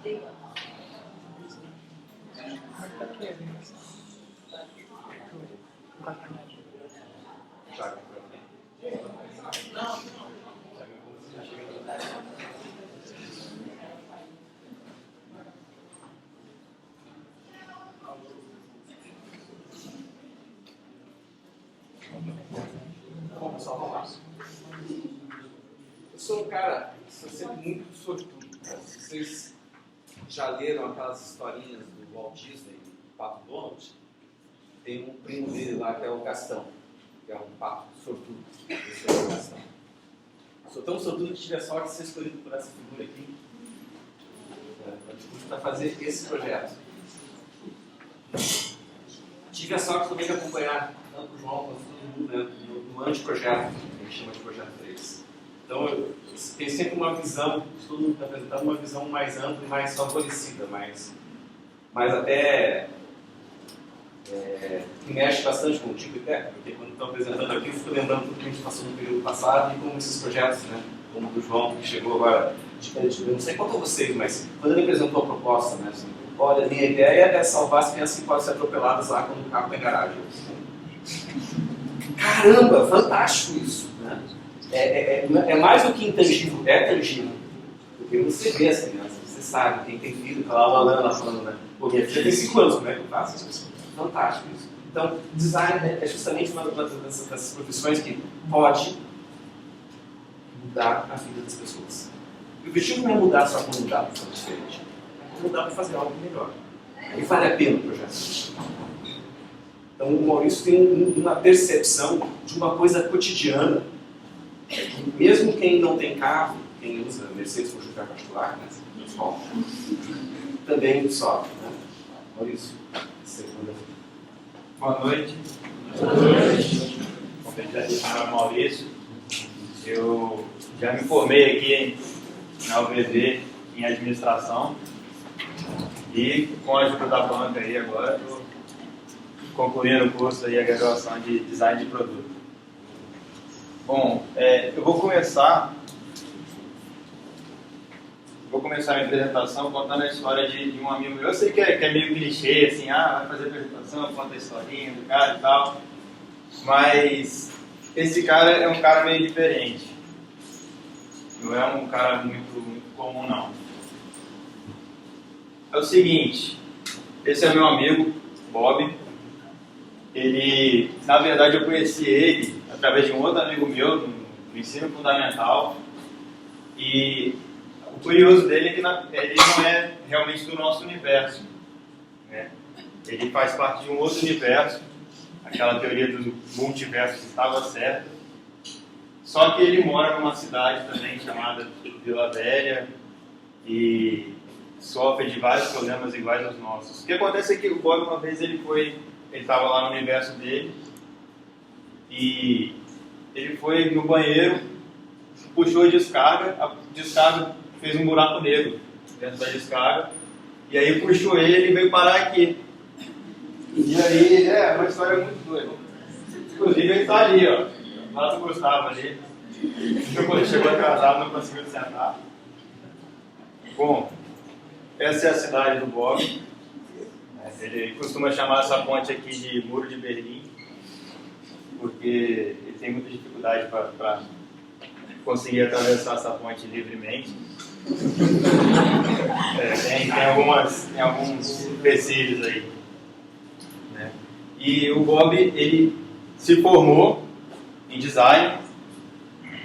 Bom, pessoal, vamos lá. Eu sou um cara, sou sempre muito sortudo. Vocês já leram aquelas historinhas do Walt Disney, do Pato Donald? Tem um primo dele lá que é o Gastão, que é um pato sortudo. Esse é o Gastão. Sou tão sortudo que tive a sorte de ser escolhido por essa figura aqui para fazer esse projeto. Tive a sorte também de acompanhar tanto o João quanto todo mundo, né, no anteprojeto, que a gente chama de Projeto 3. Então, eu tenho sempre uma visão, todo mundo está apresentando uma visão mais ampla e mais favorecida, mais até que mexe bastante com o tipo de técnico, porque quando estou apresentando aqui, eu fico lembrando tudo que a gente passou no período passado e como esses projetos, né, como o do João, que chegou agora, eu não sei quanto a vocês, mas quando ele apresentou a proposta, né, assim, olha, a minha ideia é salvar as crianças que podem ser atropeladas lá quando o carro tem garagem. Caramba, fantástico isso, né? É mais do que intangível, é tangível. Porque você vê as crianças, você sabe, quem tem filho, tá lá o Alan lá falando, né? Pô, minha filha tem 5 anos, como é que eu faço isso? Fantástico isso. Então, design é justamente uma dessas profissões que pode mudar a vida das pessoas. E o objetivo não é mudar só para mudar para fazer diferente, é mudar para fazer algo melhor. E vale a pena o projeto. Então, o Maurício tem uma percepção de uma coisa cotidiana. Mesmo quem não tem carro, quem usa Mercedes como chofer particular, né, também sofre. Né? Maurício, segunda. Boa noite. Boa noite. Como eu já disse, meu nome é Maurício. Eu já me formei aqui na UVV em administração e com a ajuda da banca aí agora estou concluindo o curso aí, a graduação de design de produto. Bom, eu vou começar a minha apresentação contando a história de um amigo meu. Eu sei que é meio clichê, assim, vai fazer a apresentação, conta a historinha do cara e tal, mas esse cara é um cara meio diferente. Não é um cara muito comum, não. É o seguinte, esse é meu amigo, Bob. Ele, na verdade, eu conheci ele através de um outro amigo meu no ensino fundamental. E o curioso dele é que ele não é realmente do nosso universo, né? Ele faz parte de um outro universo. Aquela teoria do multiverso estava certa. Só que ele mora numa cidade também chamada Vila Velha e sofre de vários problemas iguais aos nossos. O que acontece é que o Bob, uma vez, ele estava lá no universo dele e ele foi no banheiro, puxou a descarga fez um buraco negro dentro da descarga e aí puxou ele e veio parar aqui. E aí, é uma história muito doida. Inclusive ele está ali, ó, lá do Gustavo ali. Chegou atrasado, não conseguiu sentar. Bom, essa é a cidade do Bob. Ele costuma chamar essa ponte aqui de Muro de Berlim, porque ele tem muita dificuldade para conseguir atravessar essa ponte livremente. Tem alguns empecilhos aí, né? E o Bob, ele se formou em design,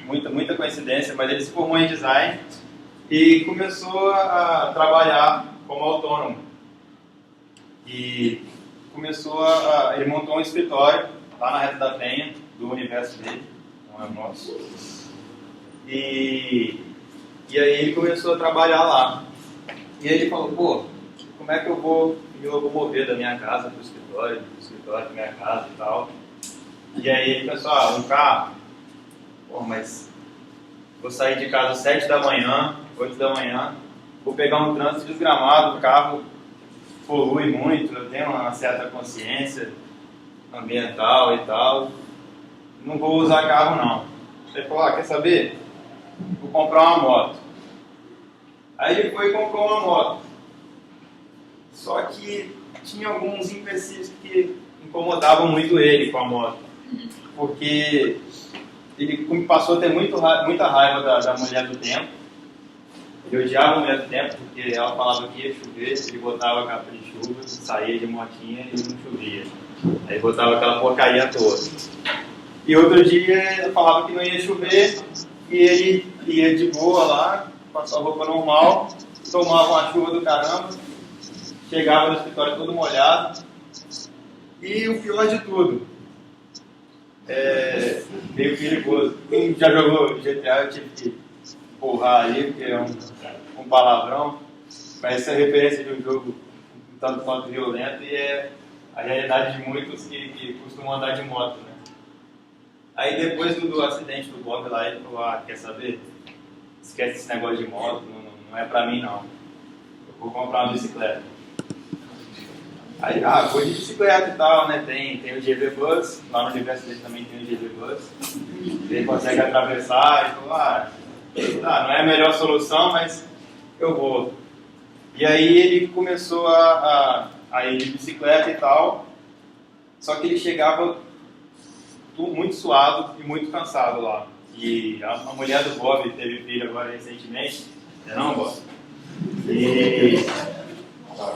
muita coincidência, mas ele se formou em design e começou a trabalhar como autônomo. E ele montou um escritório lá na Reta da Penha, do universo dele, não é o nosso. E aí ele começou a trabalhar lá. E aí ele falou, pô, como é que eu vou me locomover da minha casa para o escritório, do escritório para minha casa e tal. E aí ele pensou, um carro, pô, mas vou sair de casa às 7 da manhã, 8 da manhã, vou pegar um trânsito desgramado, o carro polui muito, eu tenho uma certa consciência ambiental e tal, não vou usar carro não. Ele falou, quer saber? Vou comprar uma moto. Aí ele foi e comprou uma moto. Só que tinha alguns empecilhos que incomodavam muito ele com a moto, porque ele passou a ter muita raiva da mulher do tempo. Ele odiava a mulher do tempo porque ela falava que ia chover, ele botava a capa de chuva, saía de motinha e não chovia. Aí botava aquela porcaria toda. E outro dia ele falava que não ia chover e ele ia de boa lá, passava roupa normal, tomava uma chuva do caramba, chegava no escritório todo molhado. E o pior de tudo, meio perigoso. Quem já jogou GTA, eu tive que empurrar ali, porque é um palavrão, mas essa é a referência de um jogo um tanto quanto violento e é a realidade de muitos que costumam andar de moto, né? Aí depois do acidente do Bob lá, ele falou, quer saber? Esquece esse negócio de moto, não é pra mim não. Eu vou comprar uma bicicleta. Aí, vou de bicicleta e tal, né? Tem o GV Bus, lá no universo dele também tem o GV Bus. Ele consegue atravessar e falou, não é a melhor solução, mas eu vou. E aí ele começou a ir de bicicleta e tal, só que ele chegava muito suado e muito cansado lá. E a mulher do Bob teve filho agora recentemente, não, Bob?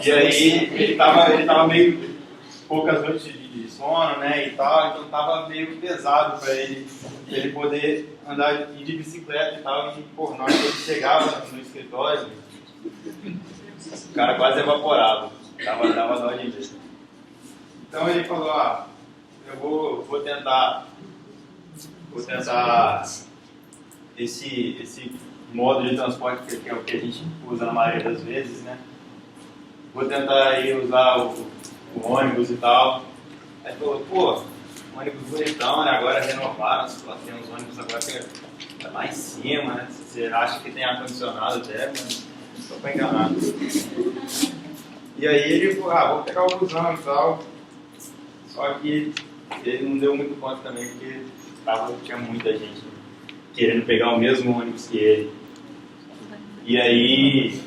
E aí ele tava meio poucas noites de sono, né, e tal, então tava meio pesado para ele poder andar de bicicleta e tal, e por nós ele chegava no escritório, o cara quase evaporava, dava dó de ver. Então ele falou, eu vou tentar esse modo de transporte que é o que a gente usa na maioria das vezes, né? Vou tentar aí usar o ônibus e tal. Aí falou, ônibus bonitão, né? Agora renovaram, tem uns ônibus agora que é lá em cima, né? Você acha que tem ar-condicionado até, mas só pra enganar. E aí ele falou, vou pegar o busão e tal. Só que ele não deu muito conta também, porque tinha muita gente querendo pegar o mesmo ônibus que ele. E aí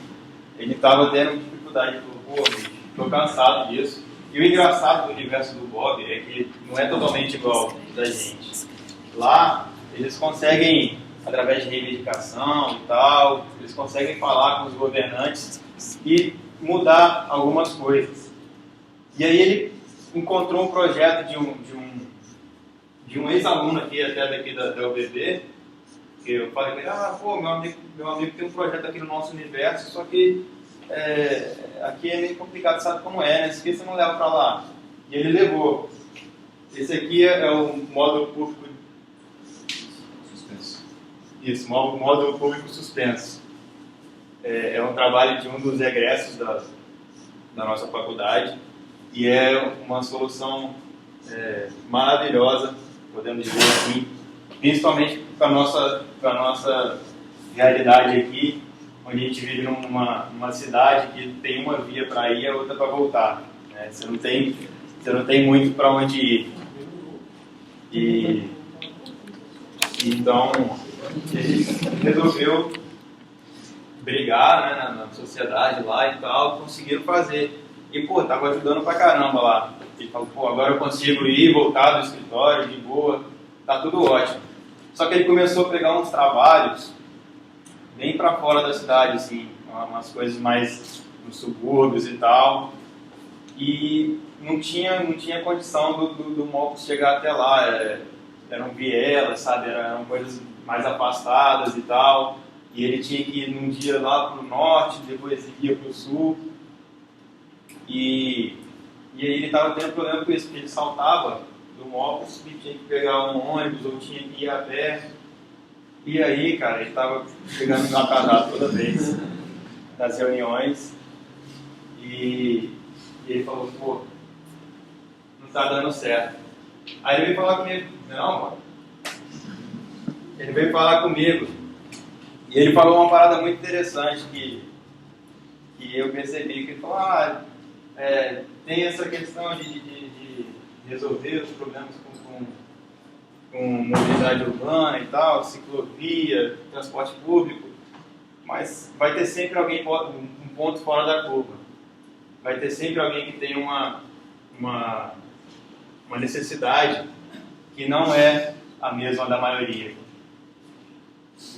ele estava tendo dificuldade, bicho, tô cansado disso. E o engraçado do universo do Bob é que não é totalmente igual da gente. Lá, eles conseguem, através de reivindicação e tal, eles conseguem falar com os governantes e mudar algumas coisas. E aí ele encontrou um projeto de um ex-aluno aqui, até daqui da UBB, que eu falei com ele, meu amigo tem um projeto aqui no nosso universo, só que aqui é meio complicado, sabe como é, né? Isso aqui você não leva para lá. E ele levou. Esse aqui é o módulo público suspenso. Isso, módulo público suspenso. É um trabalho de um dos egressos da nossa faculdade e é uma solução maravilhosa, podemos dizer assim, principalmente para a nossa realidade aqui, onde a gente vive numa cidade que tem uma via para ir e a outra para voltar, né? Você não tem muito para onde ir. E então ele resolveu brigar, né, na sociedade lá e tal, conseguiram fazer. E tava ajudando pra caramba lá. Ele falou, agora eu consigo ir e voltar do escritório de boa, tá tudo ótimo. Só que ele começou a pegar uns trabalhos bem para fora da cidade, assim, umas coisas mais nos subúrbios e tal, e não tinha condição do Mopus chegar até lá, eram vielas, sabe, eram coisas mais afastadas e tal, e ele tinha que ir num dia lá para o norte, depois ia para o sul, e aí ele estava tendo problema com isso, porque ele saltava do Mopus e tinha que pegar um ônibus ou tinha que ir a pé. E aí, cara, ele estava chegando atrasado toda vez nas reuniões e ele falou, não tá dando certo. Aí ele veio falar comigo, não, mano. Ele veio falar comigo e ele falou uma parada muito interessante que eu percebi, que ele falou, tem essa questão de resolver os problemas com mobilidade urbana e tal, ciclovia, transporte público, mas vai ter sempre alguém, um ponto fora da curva. vai ter sempre alguém que tem uma necessidade que não é a mesma da maioria.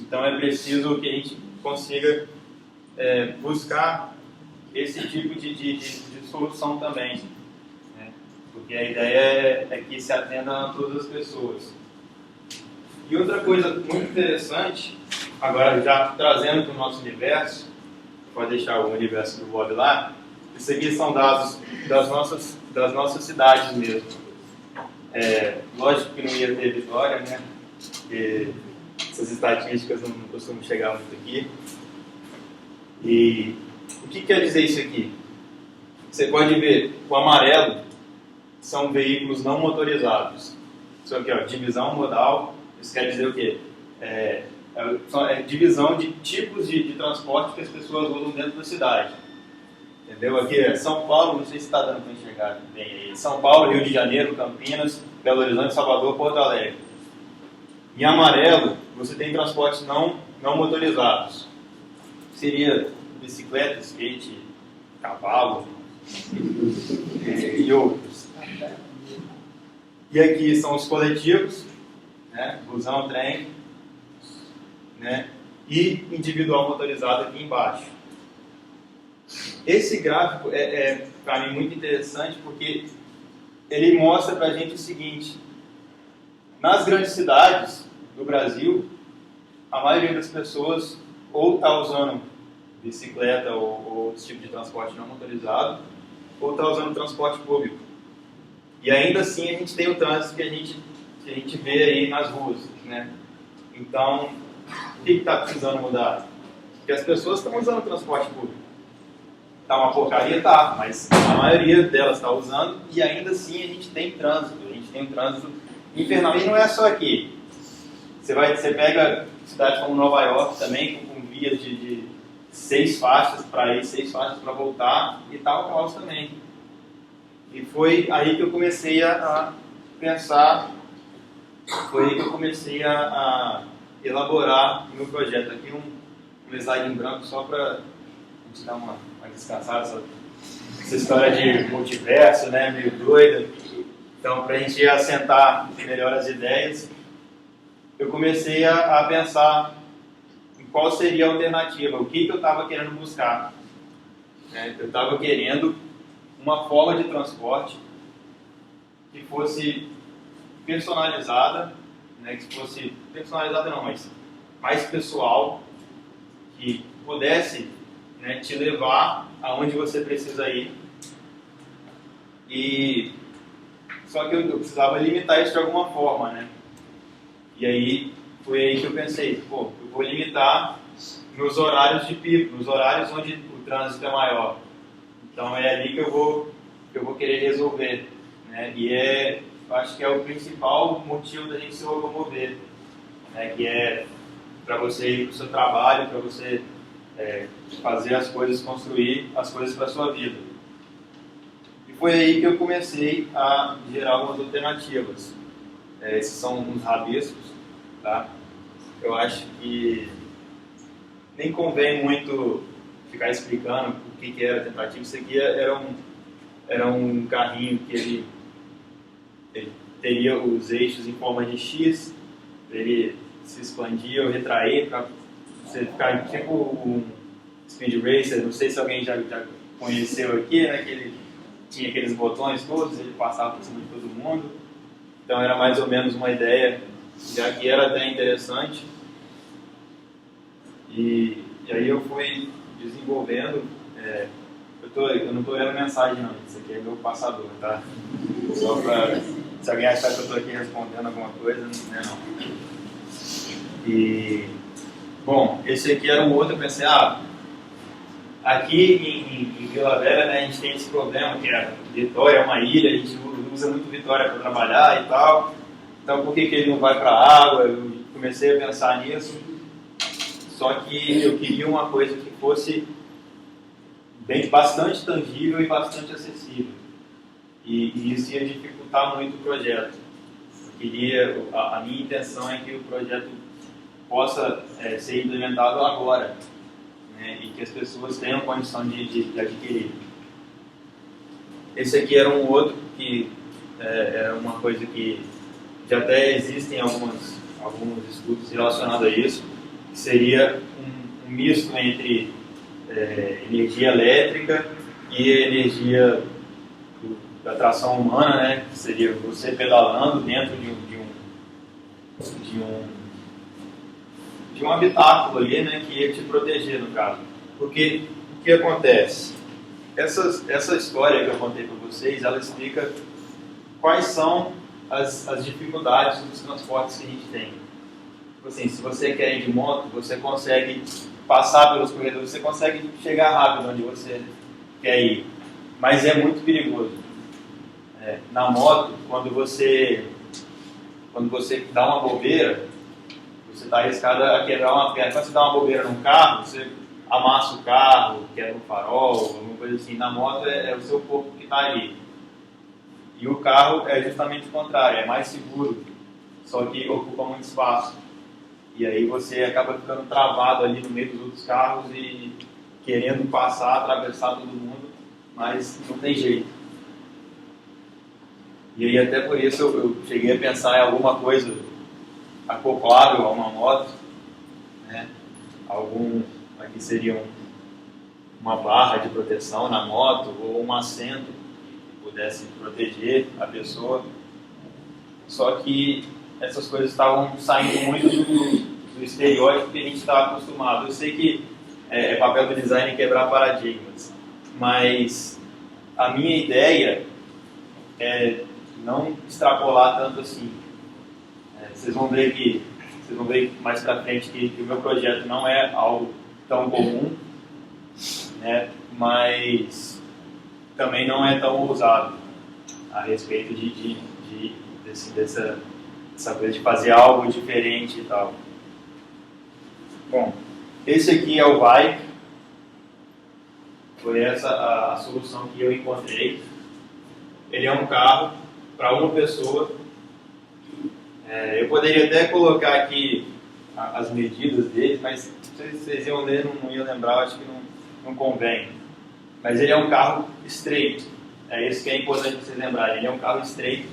Então é preciso que a gente consiga buscar esse tipo de solução também, né? Porque a ideia é que se atenda a todas as pessoas. E outra coisa muito interessante, agora já trazendo para o nosso universo, pode deixar o universo do Bob lá, isso aqui são dados das nossas cidades mesmo. Lógico que não ia ter Vitória, né? Porque essas estatísticas não costumam chegar muito aqui. E o que quer dizer isso aqui? Você pode ver, o amarelo são veículos não motorizados. Isso aqui, ó, divisão modal, isso quer dizer o quê? É divisão de tipos de transporte que as pessoas usam dentro da cidade. Entendeu? Aqui é São Paulo, não sei se está dando para enxergar bem aí. São Paulo, Rio de Janeiro, Campinas, Belo Horizonte, Salvador, Porto Alegre. Em amarelo, você tem transportes não motorizados. Seria bicicleta, skate, cavalo e outros. E aqui são os coletivos, né? Busão, trem, né? E individual motorizado aqui embaixo. Esse gráfico é para mim muito interessante porque ele mostra para a gente o seguinte: nas grandes cidades do Brasil, a maioria das pessoas ou está usando bicicleta ou outro tipo de transporte não motorizado, ou está usando transporte público. E ainda assim a gente tem o trânsito que a gente vê aí nas ruas, né? Então, o que está precisando mudar? Porque as pessoas estão usando transporte público. Está uma porcaria, tá, mas a maioria delas está usando e ainda assim a gente tem trânsito. A gente tem um trânsito infernal. E não é só aqui. Você pega cidades como Nova York também, com vias de 6 faixas para ir, 6 faixas para voltar, e tal caos também. E foi aí que eu comecei a pensar, foi aí que eu comecei a elaborar o meu projeto. Aqui um slide em branco só para a gente dar uma descansada, essa história de multiverso, né, meio doida. Então, para a gente assentar melhor as ideias, eu comecei a pensar em qual seria a alternativa, o que eu estava querendo buscar. Eu estava querendo uma forma de transporte que fosse personalizada, né, que fosse personalizada não, mas mais pessoal, que pudesse, né, te levar aonde você precisa ir. E só que eu precisava limitar isso de alguma forma, né? E aí foi aí que eu pensei, eu vou limitar meus horários de pico, nos horários onde o trânsito é maior. Então é ali que eu vou querer resolver, né? E eu acho que é o principal motivo da gente se locomover, né? Que é para você ir para o seu trabalho, para você fazer as coisas, construir as coisas para a sua vida. E foi aí que eu comecei a gerar algumas alternativas. Esses são uns rabiscos, tá? Eu acho que nem convém muito ficar explicando o que era a tentativa. Isso aqui era um carrinho que ele teria os eixos em forma de X, ele se expandia ou retraía para você ficar tipo um Speed Racer. Não sei se alguém já conheceu aqui, né? Que ele tinha aqueles botões todos, ele passava por cima de todo mundo. Então era mais ou menos uma ideia, já que era até interessante. E aí eu fui desenvolvendo. Eu não estou lendo mensagem não, isso aqui é meu passador, tá? Só para, se alguém achar que eu estou aqui respondendo alguma coisa, né, não. E, bom, esse aqui era um outro, eu pensei, aqui em Vila Velha, né, a gente tem esse problema que Vitória é uma ilha, a gente usa muito Vitória para trabalhar e tal, então por que ele não vai para a água? Eu comecei a pensar nisso, só que eu queria uma coisa que fosse bastante tangível e bastante acessível, e isso ia dificultar muito o projeto. A minha intenção é que o projeto possa ser implementado agora, né, e que as pessoas tenham condição de adquirir. Esse aqui era um outro que era uma coisa que já até existem alguns estudos relacionados a isso, que seria um misto entre energia elétrica e energia da tração humana, né? Que seria você pedalando dentro de um habitáculo ali, né? Que ia te proteger, no caso. Porque o que acontece? Essa história que eu contei para vocês, ela explica quais são as dificuldades dos transportes que a gente tem. Assim, se você quer ir de moto, você consegue passar pelos corredores, você consegue chegar rápido onde você quer ir, mas é muito perigoso. Na moto, quando você dá uma bobeira, você está arriscado a quebrar uma perna. Quando você dá uma bobeira num carro, você amassa o carro, quebra um farol, alguma coisa assim. Na moto é o seu corpo que está ali. E o carro é justamente o contrário, é mais seguro, só que ocupa muito espaço. E aí você acaba ficando travado ali no meio dos outros carros e querendo passar, atravessar todo mundo, mas não tem jeito. E aí até por isso eu cheguei a pensar em alguma coisa acoplável a uma moto, né? Aqui seria uma barra de proteção na moto ou um assento que pudesse proteger a pessoa. Só que essas coisas estavam saindo muito do estereótipo que a gente está acostumado. Eu sei que é papel do design quebrar paradigmas, mas a minha ideia é não extrapolar tanto assim. Vocês vão ver mais para frente que o meu projeto não é algo tão comum, né? Mas também não é tão ousado a respeito dessa coisa de fazer algo diferente e tal. Bom, esse aqui é o Vai. Foi essa a solução que eu encontrei. Ele é um carro para uma pessoa. Eu poderia até colocar aqui as medidas dele, mas se vocês iam ler, não iam lembrar, acho que não convém. Mas ele é um carro estreito. É isso que é importante vocês lembrarem. Ele é um carro estreito.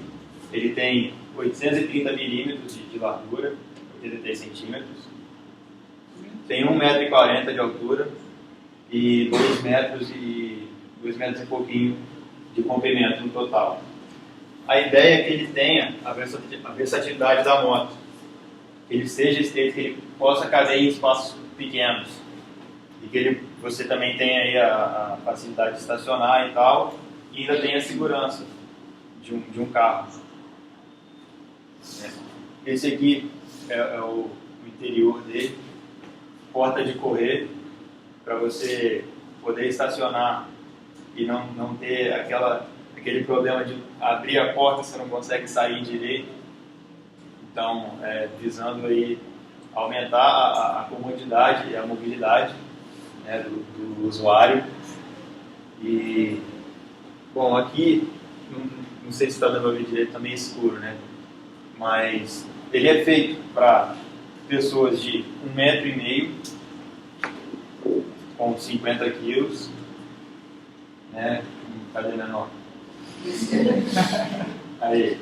Ele tem 830 milímetros de largura, 83 centímetros. Tem 1,40 m de altura e 2 metros e pouquinho de comprimento no total. A ideia é que ele tenha a versatilidade da moto, que ele seja estreito, que ele possa caber em espaços pequenos e que você também tenha aí a facilidade de estacionar e tal, e ainda tenha a segurança de um carro. Esse aqui é o interior dele, porta de correr, para você poder estacionar e não ter aquele problema de abrir a porta e você não consegue sair direito. Então, visando aí aumentar a comodidade e a mobilidade, né, do usuário. E, bom, aqui, não sei se está dando para ver direito, também é escuro, né? Mas ele é feito para pessoas de 1,5 m, com 50 quilos, né? Cadê menor? Aí.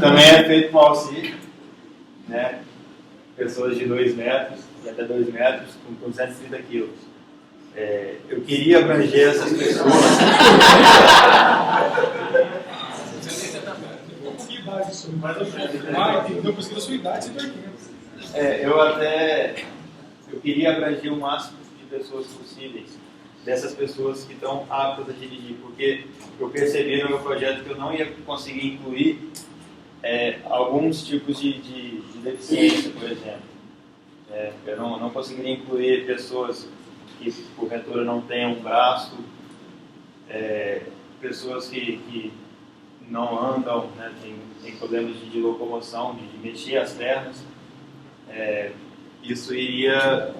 Também é feito para auxílio, né? Pessoas de 2 metros e até 2 metros com 230 quilos. Eu queria abranger essas pessoas. Não precisa da sua idade, você tem Eu queria abranger o máximo de pessoas possíveis, dessas pessoas que estão aptas a dirigir, porque eu percebi no meu projeto que eu não ia conseguir incluir alguns tipos de deficiência, por exemplo. Eu não conseguiria incluir pessoas que porventura não tenham um braço, pessoas que não andam, né, tem problemas de locomoção, de mexer as pernas. Isso iria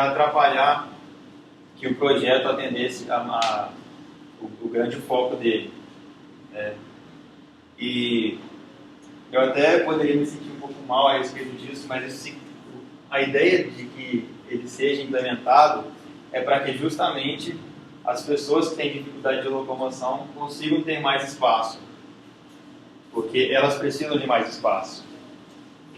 atrapalhar que o projeto atendesse o grande foco dele. E eu até poderia me sentir um pouco mal a respeito disso, mas a ideia de que ele seja implementado é para que justamente as pessoas que têm dificuldade de locomoção consigam ter mais espaço, porque elas precisam de mais espaço.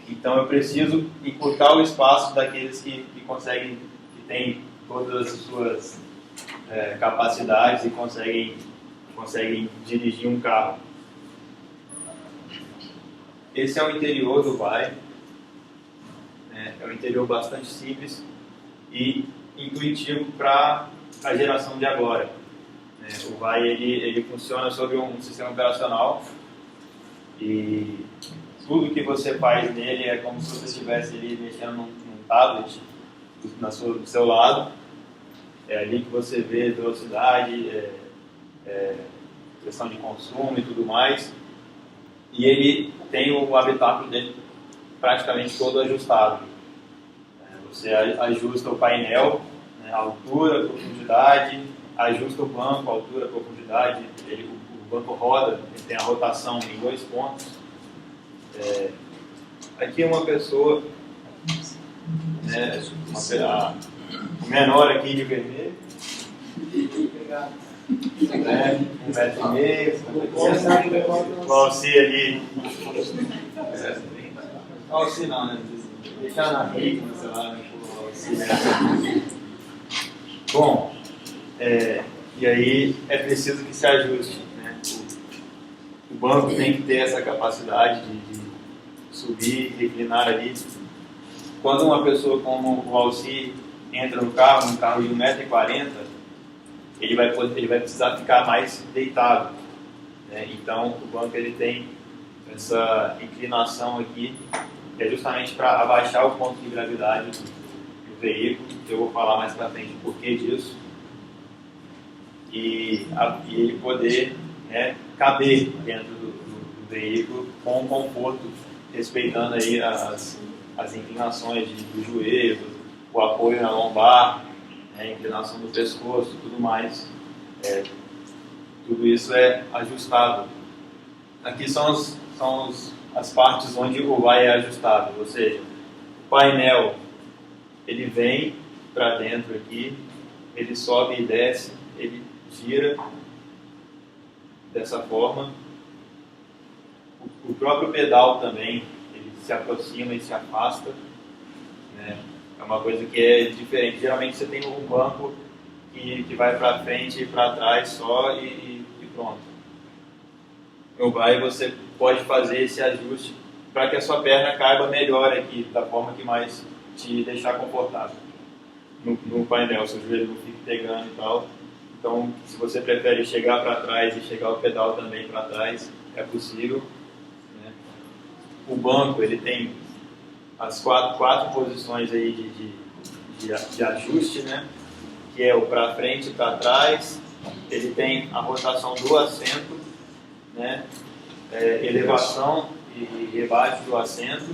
Então eu preciso encurtar o espaço daqueles que conseguem, que têm todas as suas capacidades e conseguem dirigir um carro. Esse é o interior do Vai. É um interior bastante simples e intuitivo para a geração de agora. O Vai ele funciona sobre um sistema operacional e tudo que você faz nele é como se você estivesse ali mexendo num tablet do seu lado. É ali que você vê velocidade, questão de consumo e tudo mais. E ele tem o habitáculo dele praticamente todo ajustado. Você ajusta o painel, a altura, a profundidade, ajusta o banco, a altura, a profundidade. O banco roda, ele tem a rotação em 2 pontos. Aqui uma pessoa, o menor aqui de vermelho, 1,5 m, o Alci ali. Alci não, né? Deixar na rica, sei lá, o Alci, né? Bom, e aí é preciso que se ajuste, né? O banco tem que ter essa capacidade de subir, reclinar ali. Quando uma pessoa como o Alci entra no carro, de 1,40 m, ele vai precisar ficar mais deitado, né? Então o banco ele tem essa inclinação aqui, que é justamente para abaixar o ponto de gravidade do veículo. Eu vou falar mais para frente o porquê disso. E ele poder, né, caber dentro do veículo com conforto, respeitando aí as inclinações do joelho, o apoio na lombar, a inclinação do pescoço, tudo mais. Tudo isso é ajustável. Aqui são as partes onde o Vai é ajustável, ou seja, o painel ele vem para dentro aqui, ele sobe e desce, ele gira dessa forma. O próprio pedal também, ele se aproxima e se afasta, né? É uma coisa que é diferente. Geralmente você tem um banco que vai para frente e para trás só e pronto. No Vai você pode fazer esse ajuste para que a sua perna caiba melhor aqui, da forma que mais te deixar confortável no painel, seu joelho não fique pegando e tal. Então, se você prefere chegar para trás e chegar o pedal também para trás, é possível, né? O banco ele tem as quatro posições aí de ajuste, né? Que é o para frente e para trás. Ele tem a rotação do assento, né? Elevação e rebaixe do assento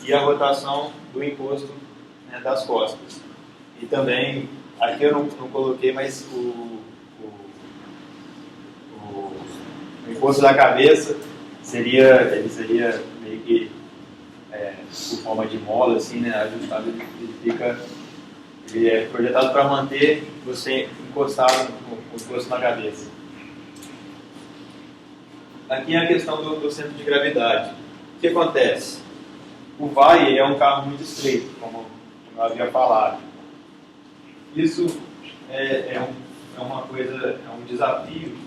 e a rotação do encosto, né, das costas. E também, aqui eu não coloquei, mas o encosto da cabeça ele seria meio que por forma de mola, assim, né, ajustado. Ele é projetado para manter você encostado com o encosto na cabeça. Aqui é a questão do centro de gravidade. O que acontece? O Vai é um carro muito estreito, como eu havia falado. Isso é uma coisa, é um desafio,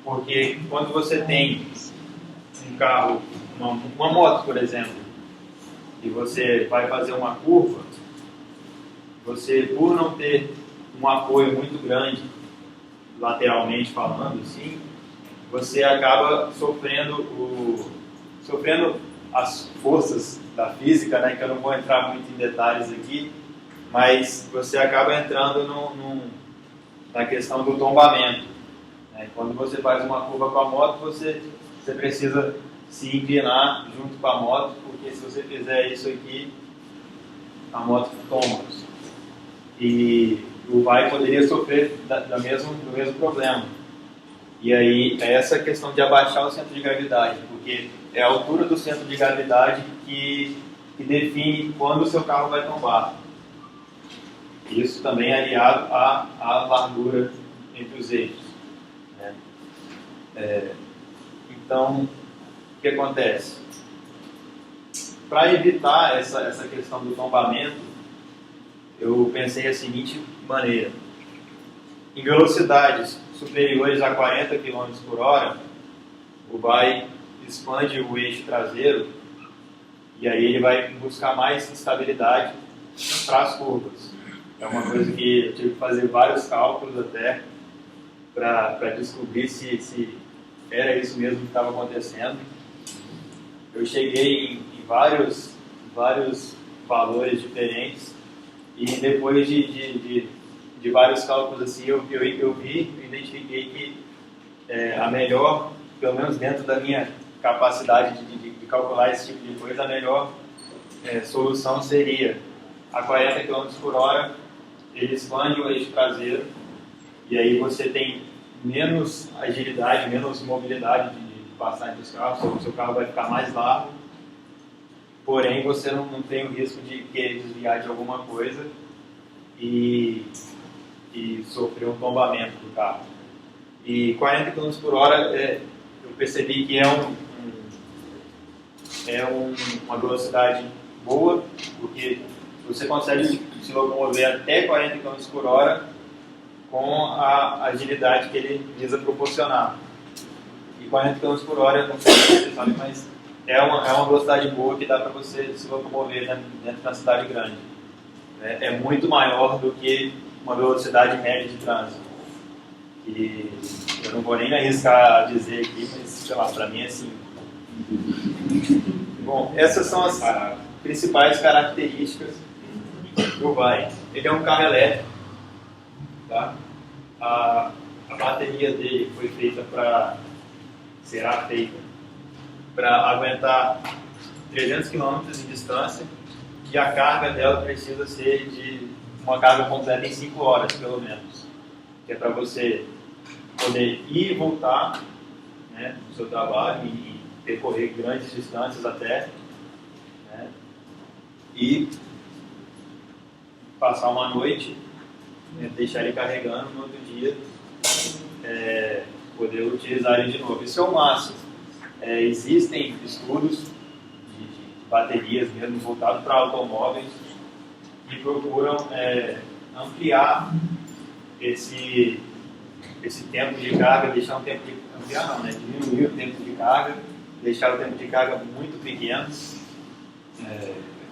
porque quando você tem um carro, uma moto, por exemplo, e você vai fazer uma curva, você, por não ter um apoio muito grande, lateralmente falando, assim, você acaba sofrendo as forças da física, né, que eu não vou entrar muito em detalhes aqui, mas você acaba entrando na questão do tombamento, né? Quando você faz uma curva com a moto, você precisa se inclinar junto com a moto, porque se você fizer isso aqui, a moto tomba. E o Vai poderia sofrer do mesmo problema. E aí, é essa questão de abaixar o centro de gravidade, porque é a altura do centro de gravidade que define quando o seu carro vai tombar. Isso também é aliado à largura entre os eixos, né? Então, o que acontece? Para evitar essa questão do tombamento, eu pensei da seguinte maneira: em velocidades superiores a 40 km por hora, o vai expande o eixo traseiro e aí ele vai buscar mais estabilidade para as curvas. É uma coisa que eu tive que fazer vários cálculos até para descobrir se era isso mesmo que estava acontecendo. Eu cheguei em vários valores diferentes e depois de vários cálculos assim, eu identifiquei que a melhor, pelo menos dentro da minha capacidade de calcular esse tipo de coisa, a melhor solução seria a 40 km por hora, ele expande o eixo traseiro e aí você tem menos agilidade, menos mobilidade de passar entre os carros, o seu carro vai ficar mais largo, porém você não tem o risco de querer desviar de alguma coisa e sofrer um tombamento do carro. E 40 km por hora eu percebi que uma velocidade boa, porque você consegue se locomover até 40 km por hora com a agilidade que ele visa proporcionar. E 40 km por hora, não sei se você sabe, mas é uma velocidade boa que dá para você se locomover dentro da cidade grande. É muito maior do que uma velocidade média de trânsito. E eu não vou nem arriscar dizer aqui, mas sei lá, para mim é assim. Bom, essas são as principais características do Vai. Ele é um carro elétrico, tá? A bateria dele será feita para aguentar 300 km de distância e a carga dela precisa ser de uma carga completa em 5 horas, pelo menos. Que é para você poder ir e voltar, né, do seu trabalho e percorrer grandes distâncias até, né, e passar uma noite, né, deixar ele carregando no outro dia, poder utilizar ele de novo. Isso é o máximo. Existem estudos de baterias mesmo voltados para automóveis que procuram ampliar esse tempo de carga, deixar um tempo de ampliar não, né? Diminuir o tempo de carga, deixar o tempo de carga muito pequeno.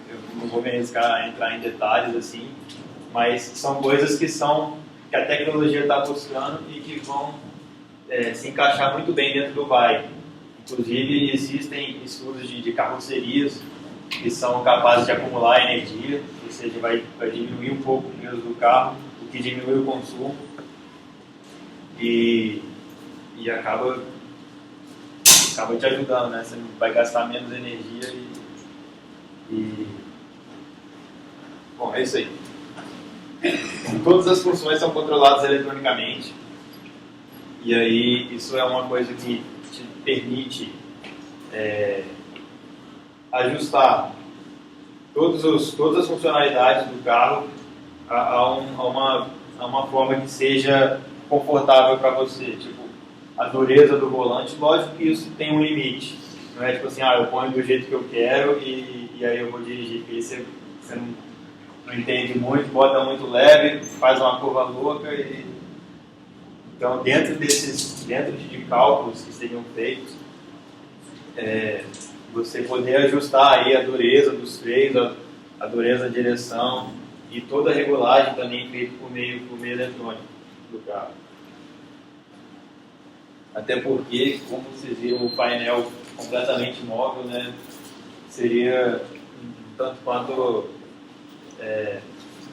Eu não vou me arriscar a entrar em detalhes assim, mas são coisas que a tecnologia está buscando e que vão se encaixar muito bem dentro do Vai. Inclusive existem estudos de carrocerias que são capazes de acumular energia, ou seja, vai diminuir um pouco o peso do carro, o que diminui o consumo e acaba te ajudando, né? Você vai gastar menos energia Bom, é isso aí. Todas as funções são controladas eletronicamente e aí isso é uma coisa que te permite ajustar todas as funcionalidades do carro a uma forma que seja confortável para você. Tipo, a dureza do volante, lógico que isso tem um limite. Não é tipo assim, eu ponho do jeito que eu quero e aí eu vou dirigir. Porque você não entende muito, bota muito leve, faz uma curva louca Então, dentro de cálculos que seriam feitos, você poder ajustar aí a dureza dos freios, a dureza da direção e toda a regulagem também feita por meio eletrônico do carro. Até porque, como vocês viram, o painel completamente móvel, né, seria um tanto quanto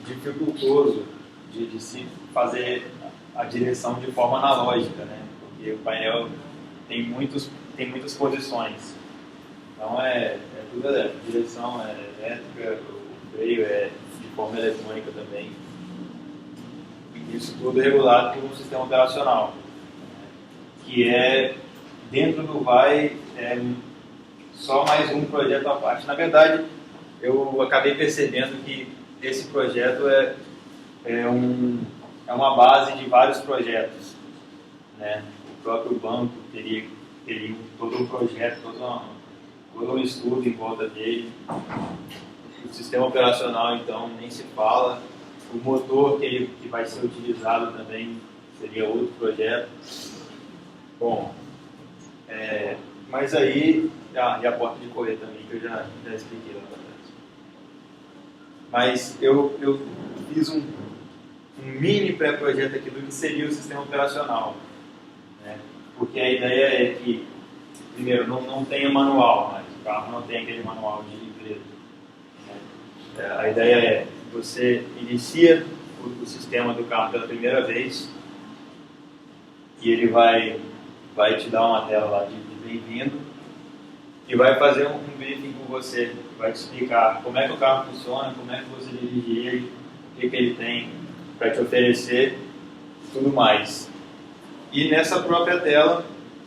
dificultoso de se fazer a direção de forma analógica, né, porque o painel tem muitas posições. Então tudo elétrico, a direção é elétrica, o freio é de forma eletrônica também. Isso tudo é regulado por um sistema operacional, que dentro do Vai, só mais um projeto à parte. Na verdade, eu acabei percebendo que esse projeto é é uma base de vários projetos, né? O próprio banco teria todo um projeto, todo um estudo em volta dele. O sistema operacional, então, nem se fala. O motor que vai ser utilizado também seria outro projeto. Bom, mas aí... e a porta de correr também, que eu já expliquei lá atrás. Mas eu fiz um mini pré-projeto aqui do que seria o sistema operacional, né? Porque a ideia é que, primeiro, não tenha manual, mas o carro não tem aquele manual de empresa, né? A ideia é que você inicia o sistema do carro pela primeira vez e ele vai te dar uma tela lá de bem-vindo e vai fazer um briefing com você, vai te explicar como é que o carro funciona, como é que você dirige ele, o que ele tem para te oferecer, tudo mais. E nessa própria tela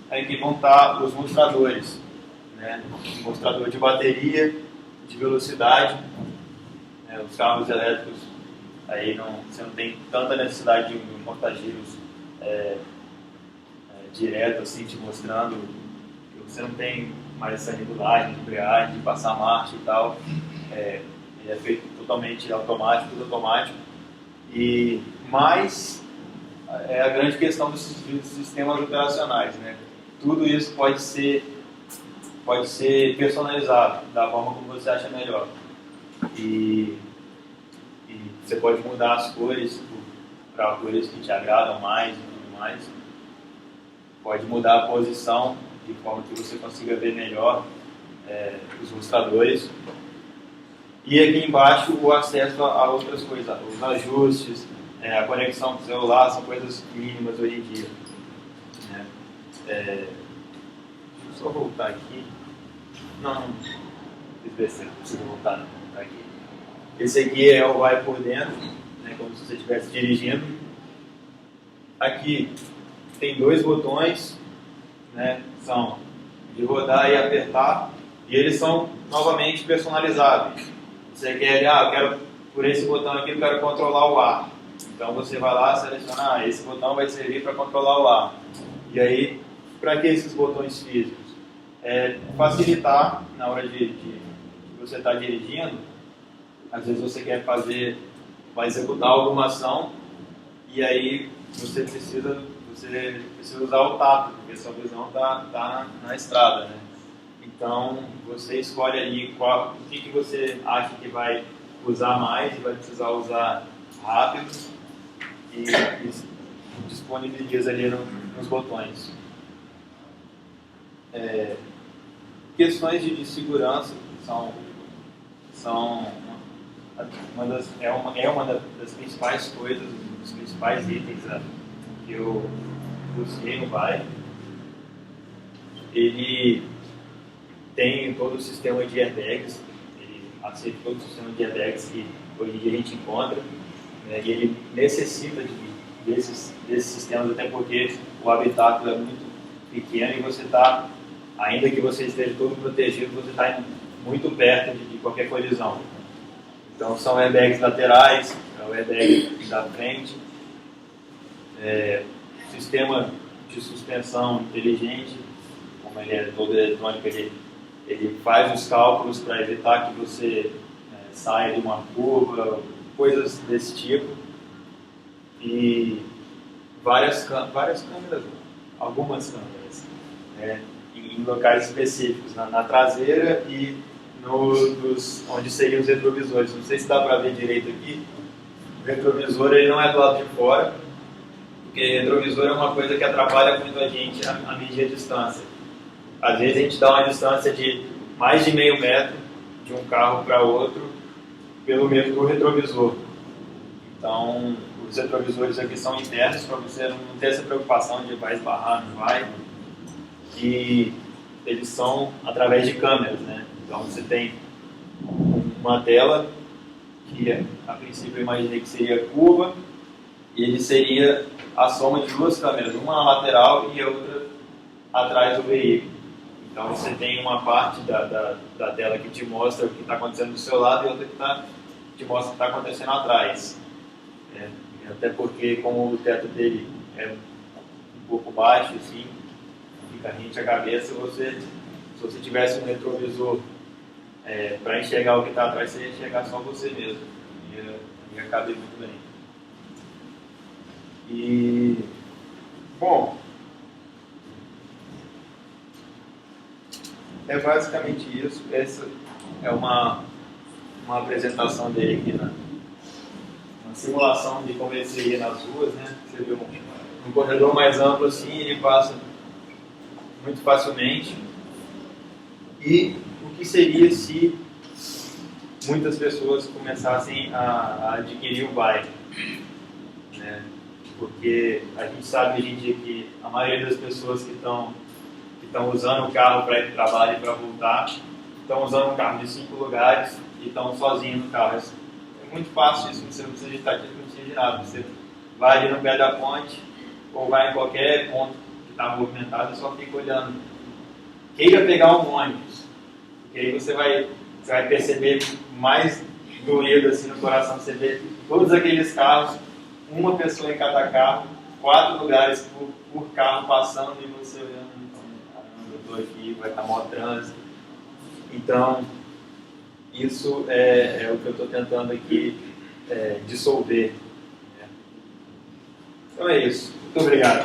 aí que vão estar os mostradores, né? Mostrador de bateria, de velocidade, né? Os carros elétricos, aí você não tem tanta necessidade de um porta-giros direto assim te mostrando, você não tem mais essa regulagem de embreagem, de passar marcha e tal. Ele é feito totalmente automático, tudo automático. Mas é a grande questão dos sistemas operacionais, né? Tudo isso pode ser personalizado da forma como você acha melhor. E você pode mudar as cores para cores que te agradam mais e tudo mais. Pode mudar a posição de forma que você consiga ver melhor os mostradores. E aqui embaixo o acesso a outras coisas, os ajustes, a conexão com o celular, são coisas mínimas hoje em dia, né? Deixa eu só voltar aqui. Não preciso voltar, não. Tá aqui. Esse aqui é o vai por dentro, né, como se você estivesse dirigindo. Aqui tem dois botões, né, são de rodar e apertar, e eles são novamente personalizáveis. Você quer, eu quero, por esse botão aqui, eu quero controlar o ar. Então você vai lá, seleciona, esse botão vai servir para controlar o ar. E aí, para que esses botões físicos? Facilitar na hora de você estar dirigindo. Às vezes você vai executar alguma ação, e aí você precisa usar o tato, porque sua visão está na estrada, né? Então, você escolhe ali o que você acha que vai usar mais e vai precisar usar rápido e disponibiliza ali nos botões. Questões de segurança são uma das principais coisas, dos principais itens que eu busquei no Vai. Ele tem todo o sistema de airbags, ele aceita todo o sistema de airbags que hoje em dia a gente encontra, né, e ele necessita desses sistemas, até porque o habitáculo é muito pequeno e você está, ainda que você esteja todo protegido, você está muito perto de qualquer colisão. Então são airbags laterais, o airbag da frente, sistema de suspensão inteligente, como ele é todo eletrônico, ele faz os cálculos para evitar que você saia de uma curva, coisas desse tipo. E algumas câmeras, em locais específicos, na traseira e onde seriam os retrovisores. Não sei se dá para ver direito aqui. O retrovisor ele não é do lado de fora, porque retrovisor é uma coisa que atrapalha muito a gente a medir a distância. Às vezes a gente dá uma distância de mais de meio metro de um carro para outro pelo meio do retrovisor. Então, os retrovisores aqui são internos para você não ter essa preocupação de vai esbarrar, não vai. E eles são através de câmeras, né? Então você tem uma tela que a princípio eu imaginei que seria curva, e ele seria a soma de duas câmeras, uma na lateral e a outra atrás do veículo. Então você tem uma parte da tela que te mostra o que está acontecendo do seu lado e outra que te mostra o que está acontecendo atrás. Até porque, como o teto dele é um pouco baixo, assim, fica rente à cabeça, se você tivesse um retrovisor para enxergar o que está atrás, você ia enxergar só você mesmo. Ia caber muito bem. E, bom, é basicamente isso. Essa é uma apresentação dele aqui na simulação de como ele seria nas ruas, né? Você vê um corredor mais amplo assim, ele passa muito facilmente. E o que seria se muitas pessoas começassem a adquirir o bike, né? Porque a gente sabe hoje em dia que a maioria das pessoas que estão usando o carro para ir para o trabalho e para voltar, estão usando um carro de 5 lugares e estão sozinhos no carro. É muito fácil isso, você não precisa de estatística de nada. Você vai ali no pé da ponte ou vai em qualquer ponto que está movimentado e só fica olhando. Queira pegar um ônibus, porque aí você vai perceber mais doído assim no coração. Você vê todos aqueles carros, uma pessoa em cada carro, 4 lugares por carro passando e você olhando, caramba, eu estou aqui, vai estar maior trânsito. Então, isso é o que eu estou tentando aqui dissolver. Então é isso. Muito obrigado.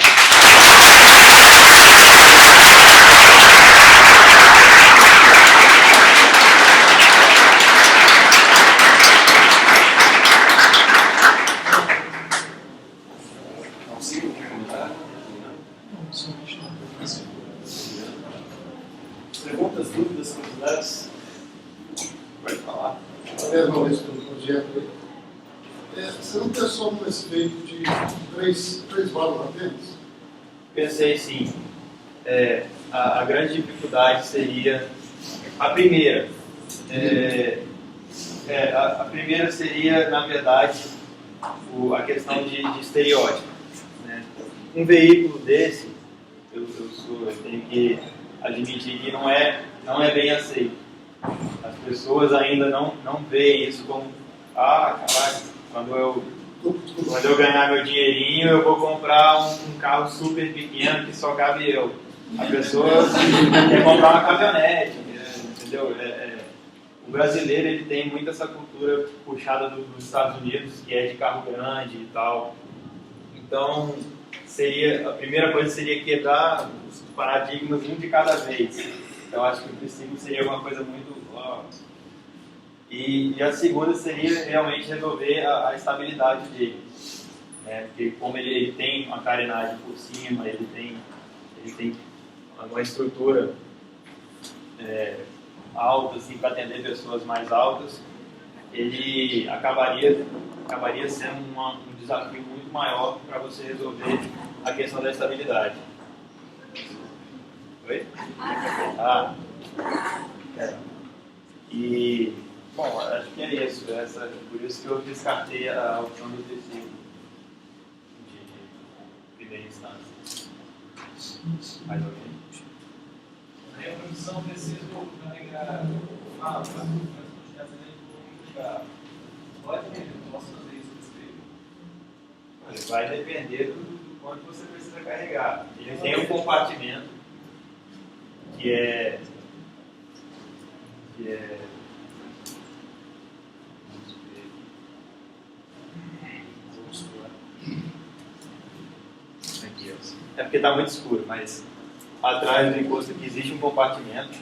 Perguntas, dúvidas, curiosidades? Pode falar. Parabéns pelo projeto. Você não pensou no respeito de três balas apenas? Pensei sim. A grande dificuldade seria a primeira. A primeira seria, na verdade, a questão de estereótipo, né? Um veículo desse, eu tenho que admitir que não é bem aceito. As pessoas ainda não veem isso como, caraca, quando eu ganhar meu dinheirinho, eu vou comprar um carro super pequeno que só cabe eu. A pessoa quer comprar uma caminhonete, entendeu? O brasileiro ele tem muito essa cultura puxada dos Estados Unidos, que é de carro grande e tal. Então, a primeira coisa seria quebrar os paradigmas um de cada vez. Então, acho que o princípio seria uma coisa muito... E a segunda seria realmente resolver a estabilidade dele. Né? Porque como ele tem uma carenagem por cima, ele tem uma estrutura alta assim, para atender pessoas mais altas, ele acabaria sendo um desafio muito maior para você resolver a questão da estabilidade. Oi? E, bom, acho que é isso. Por isso que eu descartei a opção do tecido de primeira instância. Mais alguém? A produção precisa carregar pode depender, posso fazer isso nesse Vai depender do quanto você precisa carregar. Ele tem um compartimento que é aqui, é porque está muito escuro, mas atrás do encosto aqui existe um compartimento.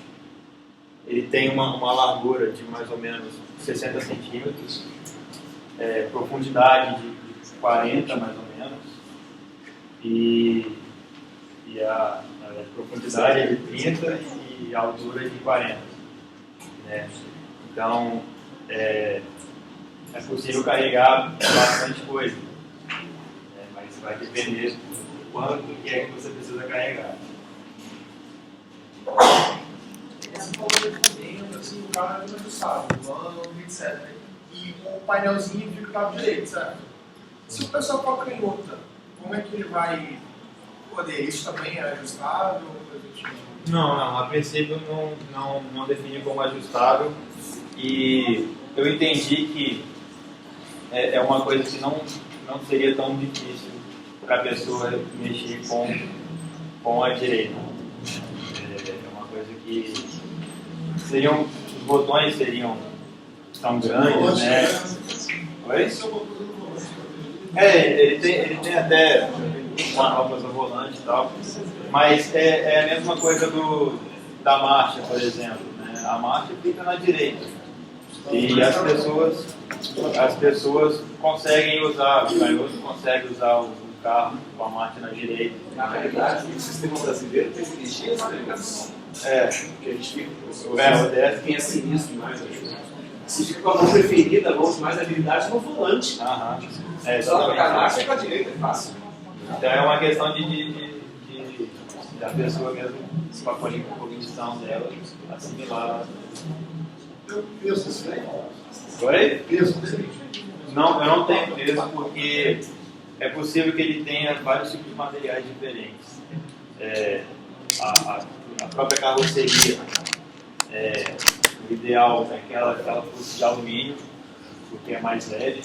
Ele tem uma largura de mais ou menos 60 centímetros, profundidade de 40 mais ou menos, e a profundidade é de 30 e a altura é de 40. Né? Então, é possível carregar bastante coisa, mas vai depender do quanto que é que você precisa carregar. Você falou de fundamento, assim, o carro é muito ajustado, etc. E o painelzinho fica do lado direito, certo? Se o pessoal for canhota, como é que ele vai poder? Isso também é ajustável? Não, a princípio não define como ajustável, e eu entendi que é uma coisa que não seria tão difícil para a pessoa mexer com a direita. É uma coisa que os botões são grandes, né? Oi? Ele tem até manobras ao volante e tal, mas é a mesma coisa da marcha, por exemplo, né? A marcha fica na direita e as pessoas conseguem usar, o canhoto consegue usar o carro com a marcha na direita. Na realidade, o sistema brasileiro privilegia essa navegação. Porque a gente fica o quem é sinistro demais. Se fica com a mão preferida, a mão de mais habilidade no volante. Só trocar a marcha com a direita, é fácil. Então é uma questão da pessoa mesmo, com a cognição dela, assimilar. Eu penso assim. Oi? Penso assim. Não, eu não tenho peso porque é possível que ele tenha vários tipos de materiais diferentes. A própria carroceria, o ideal é aquela fosse de alumínio, porque é mais leve.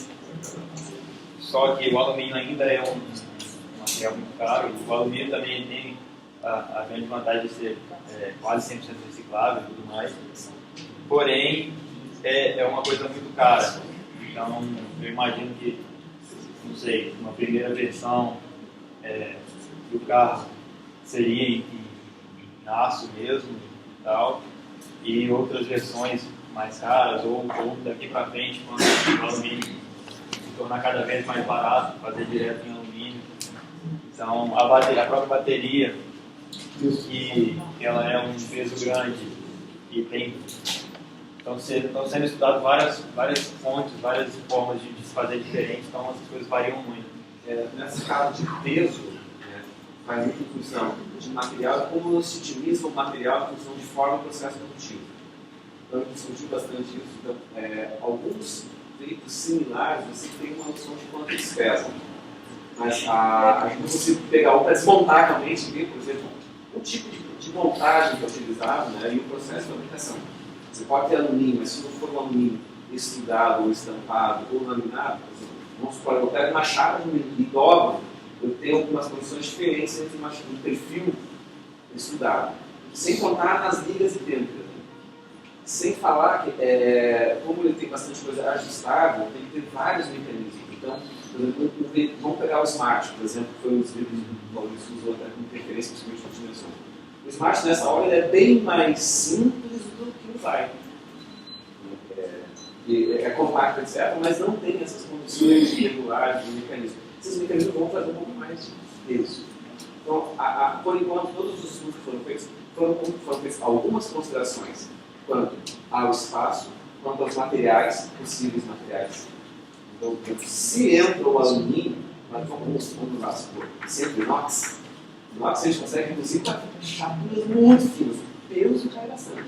Só que o alumínio ainda é um material muito caro. O alumínio também tem a grande vantagem de ser quase 100% reciclável e tudo mais. Porém, é uma coisa muito cara. Então, eu imagino que, não sei, uma primeira versão do carro seria em aço mesmo e tal. E outras versões mais caras, ou daqui para frente, quando o alumínio se tornar cada vez mais barato, fazer direto em alumínio. Então, a própria bateria, que ela é um peso grande e estão sendo estudadas várias fontes, várias formas de se fazer diferente, então essas coisas variam muito. Nessa escala de peso, faz muito em função de material, como se utiliza o material em função de forma e processo produtivo. Então, eu discuti bastante isso. Então, alguns veículos similares, você tem uma noção de quanto eles pesam. Mas a gente não consegue pegar para desmontar realmente, por exemplo, o tipo de montagem que é utilizado, né, e o processo de fabricação. Você pode ter alumínio, mas se não for um alumínio estudado, ou estampado, ou laminado, por exemplo, vamos supor, eu pego uma chave e dobro, eu tenho algumas condições diferentes entre um perfil estudado. Sem contar nas ligas idênticas. Sem falar que, como ele tem bastante coisa ajustável, tem que ter vários mecanismos. Então, por exemplo, vamos pegar o Smart, por exemplo, que foi um dos livros que o Maurício usou até como referência, principalmente na dimensão. O Smart, nessa hora, ele é bem mais simples do que o Vai. É compacto, etc., mas não tem essas condições regulares de mecanismo. Esses mecanismos vão fazer um pouco mais de peso. Então, por enquanto, todos os estudos que foram feitos algumas considerações quanto ao espaço, quanto aos materiais, possíveis materiais. Então, se entra o alumínio, nós vamos lá, se entra o inox, a gente consegue, inclusive, para chapuras muito finas. O peso cai bastante.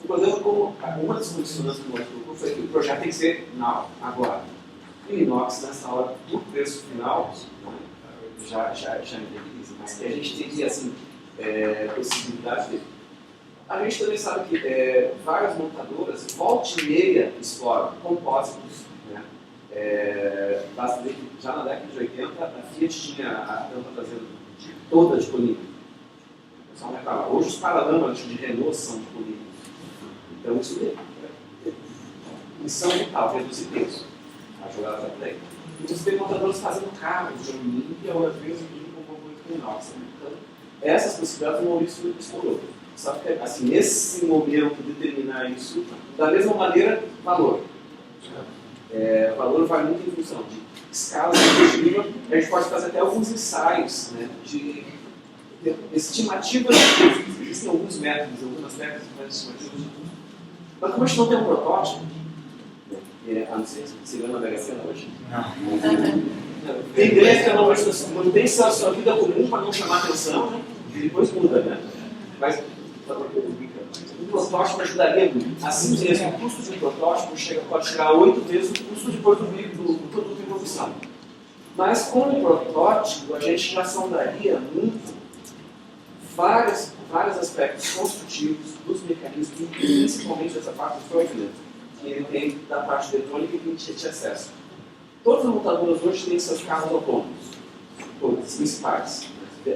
O problema, como uma das condições que nós colocamos foi que o projeto tem que ser agora. E o inox, nessa hora, do preço final, já inviabiliza. Mas que a gente teria, assim, possibilidade de... A gente também sabe que várias montadoras, volta e meia, exploram compósitos. Né? Basta ver que já na década de 80, a Fiat tinha a tampa traseira toda de polímero. Hoje os paralamas de Renault são de polímero. Então isso é missão vital, reduzir peso. A jogada já tem. E você tem montadores fazendo carros de alumínio e a outra vez com componente com inox. Então, essas possibilidades o Maurício explorou. Só que, assim, nesse momento, determinar isso, da mesma maneira, valor. Valor vai muito em função de escala produtiva. A gente pode fazer até alguns ensaios, né, de estimativas. Existem alguns métodos, algumas técnicas que fazem estimativas de tudo. Mas como a gente não tem um protótipo, a não ser que você ganha na Mega Sena hoje. Não. Tem ideia que mantém a sua vida comum para não chamar atenção, né? E depois muda, né? Mas um protótipo ajudaria muito. Assim mesmo, o custo de um protótipo pode chegar a 8 vezes o custo depois do produto em produção. Mas com o protótipo, a gente já sondaria muito vários aspectos construtivos dos mecanismos, principalmente essa parte do firmware, que ele tem da parte eletrônica que a gente tinha acesso. Todas as montadoras hoje têm seus carros autônomos, todas, as principais.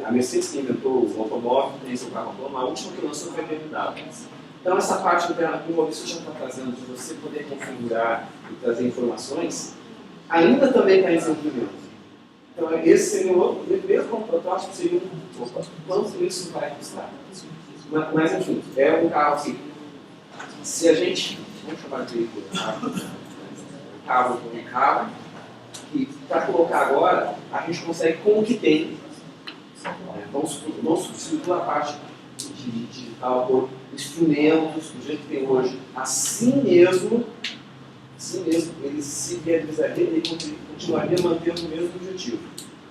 A Mercedes, que inventou o automóvel, tem seu carro autônomo, a última que lançou foi a BMW. Então, essa parte interna que o Maurício já está trazendo, de você poder configurar e trazer informações, ainda também está em desenvolvimento. Então, esse seria o outro, mesmo como protótipo, seria quanto isso vai custar. Mas, enfim, é um carro que, se a gente, vamos chamar de carro por um carro, e para colocar agora, a gente consegue com o que tem. Não substituir a parte de digital por instrumentos, do jeito que tem hoje. Assim mesmo, ele se realizaria e continuaria mantendo o mesmo objetivo.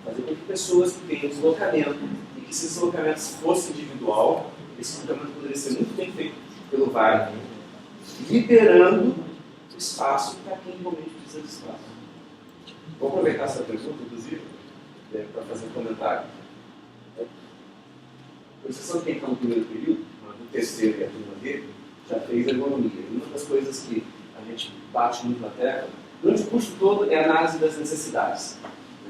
Fazer com que pessoas que tenham deslocamento e que esses deslocamentos fossem individual, esse deslocamento poderia ser muito bem feito pelo Vale, liberando espaço para quem realmente precisa de espaço. Vou aproveitar essa pergunta, inclusive, para fazer um comentário. Vocês sabem quem está no primeiro período, no terceiro e a turma dele, já fez ergonomia. E uma das coisas que a gente bate muito na tecla, durante o curso todo, é a análise das necessidades.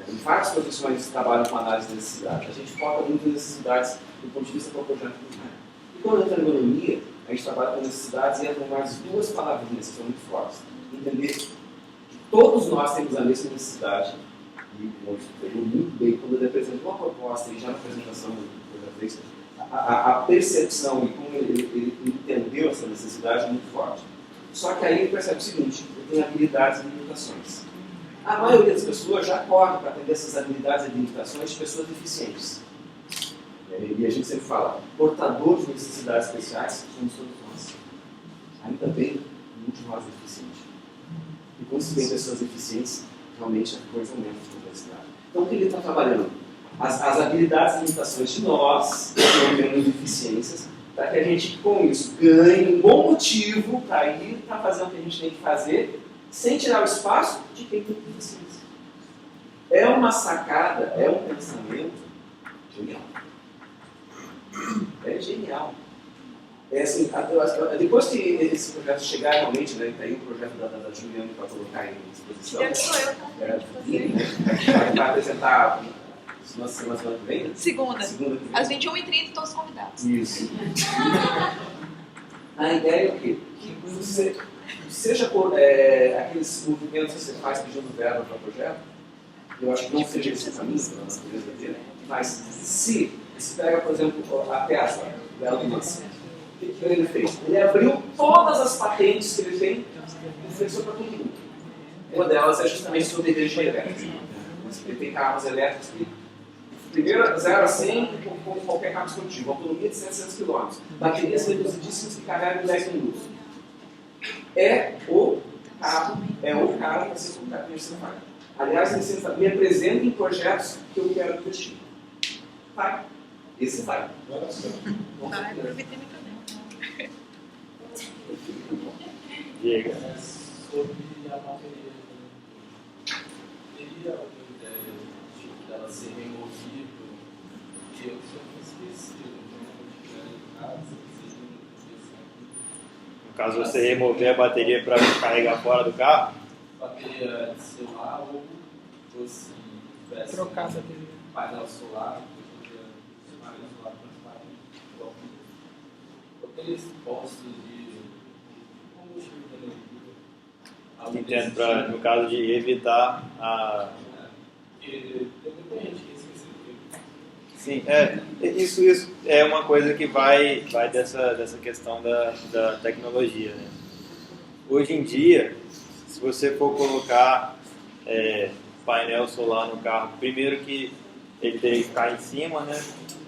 Em várias profissões que trabalham com análise das necessidades. A gente foca muito nas necessidades do ponto de vista do projeto primário. E quando entra em ergonomia, a gente trabalha com necessidades e entram mais duas palavrinhas que são muito fortes. Entender que todos nós temos a mesma necessidade. E o pegou muito bem quando ele apresentou uma proposta, e já na apresentação do projeto, a percepção e como ele entendeu essa necessidade é muito forte. Só que aí ele percebe o seguinte: ele tem habilidades e limitações. A maioria das pessoas já corre para atender essas habilidades e limitações de pessoas deficientes. E a gente sempre fala, portadores de necessidades especiais somos todos nós. Ainda bem, muitos de nós deficientes. E quando se tem pessoas deficientes, realmente a coisa aumenta de complexidade. Então o que ele está trabalhando? As habilidades e limitações de nós, que não temos deficiências, para que a gente, com isso, ganhe um bom motivo para ir para fazer o que a gente tem que fazer, sem tirar o espaço de quem tem deficiência. É uma sacada, é um pensamento genial. É genial. É assim, depois que esse projeto chegar realmente, né, está aí o projeto da Juliana para colocar em exposição. Vai apresentar na semana que vem? Né? Segunda às 21h30, todos convidados. Isso. A ideia é o quê? Que você, seja por aqueles movimentos que você faz pedindo verba para o projeto, eu acho que não seja esse o caminho para a natureza dele, mas se pega, por exemplo, a Tesla, o Elon Musk, o que ele fez? Ele abriu todas as patentes que ele tem e ofereceu para todo mundo. Uma delas é justamente sobre energia elétrica. Ele tem carros elétricos que, primeiro, 0 a 100, como qualquer carro esportivo, autonomia de 700 km, baterias reduzidíssimas que carregam em 10 minutos. É o carro para ser colocado em Certified. Aliás, ele sempre fala, me apresentem projetos que eu quero investir. Vai. Esse vai. Vai para o VTM também. Diga. Sobre a bateria, teria alguma ideia de dela ser removível? Porque eu só esqueci, em casa, No caso, você remover a bateria para carregar fora do carro? bateria de celular ou se tivesse Trocar a bateria. painel solar, que podia ser painel solar transparente, igual aqueles postos de combustível de energia. Algo Entendo, desse no caso de evitar a... Porque tem muita gente que esquece do Sim, isso é uma coisa que vai dessa questão da tecnologia, né? Hoje em dia, se você for colocar painel solar no carro, primeiro que ele teria que ficar em cima, né?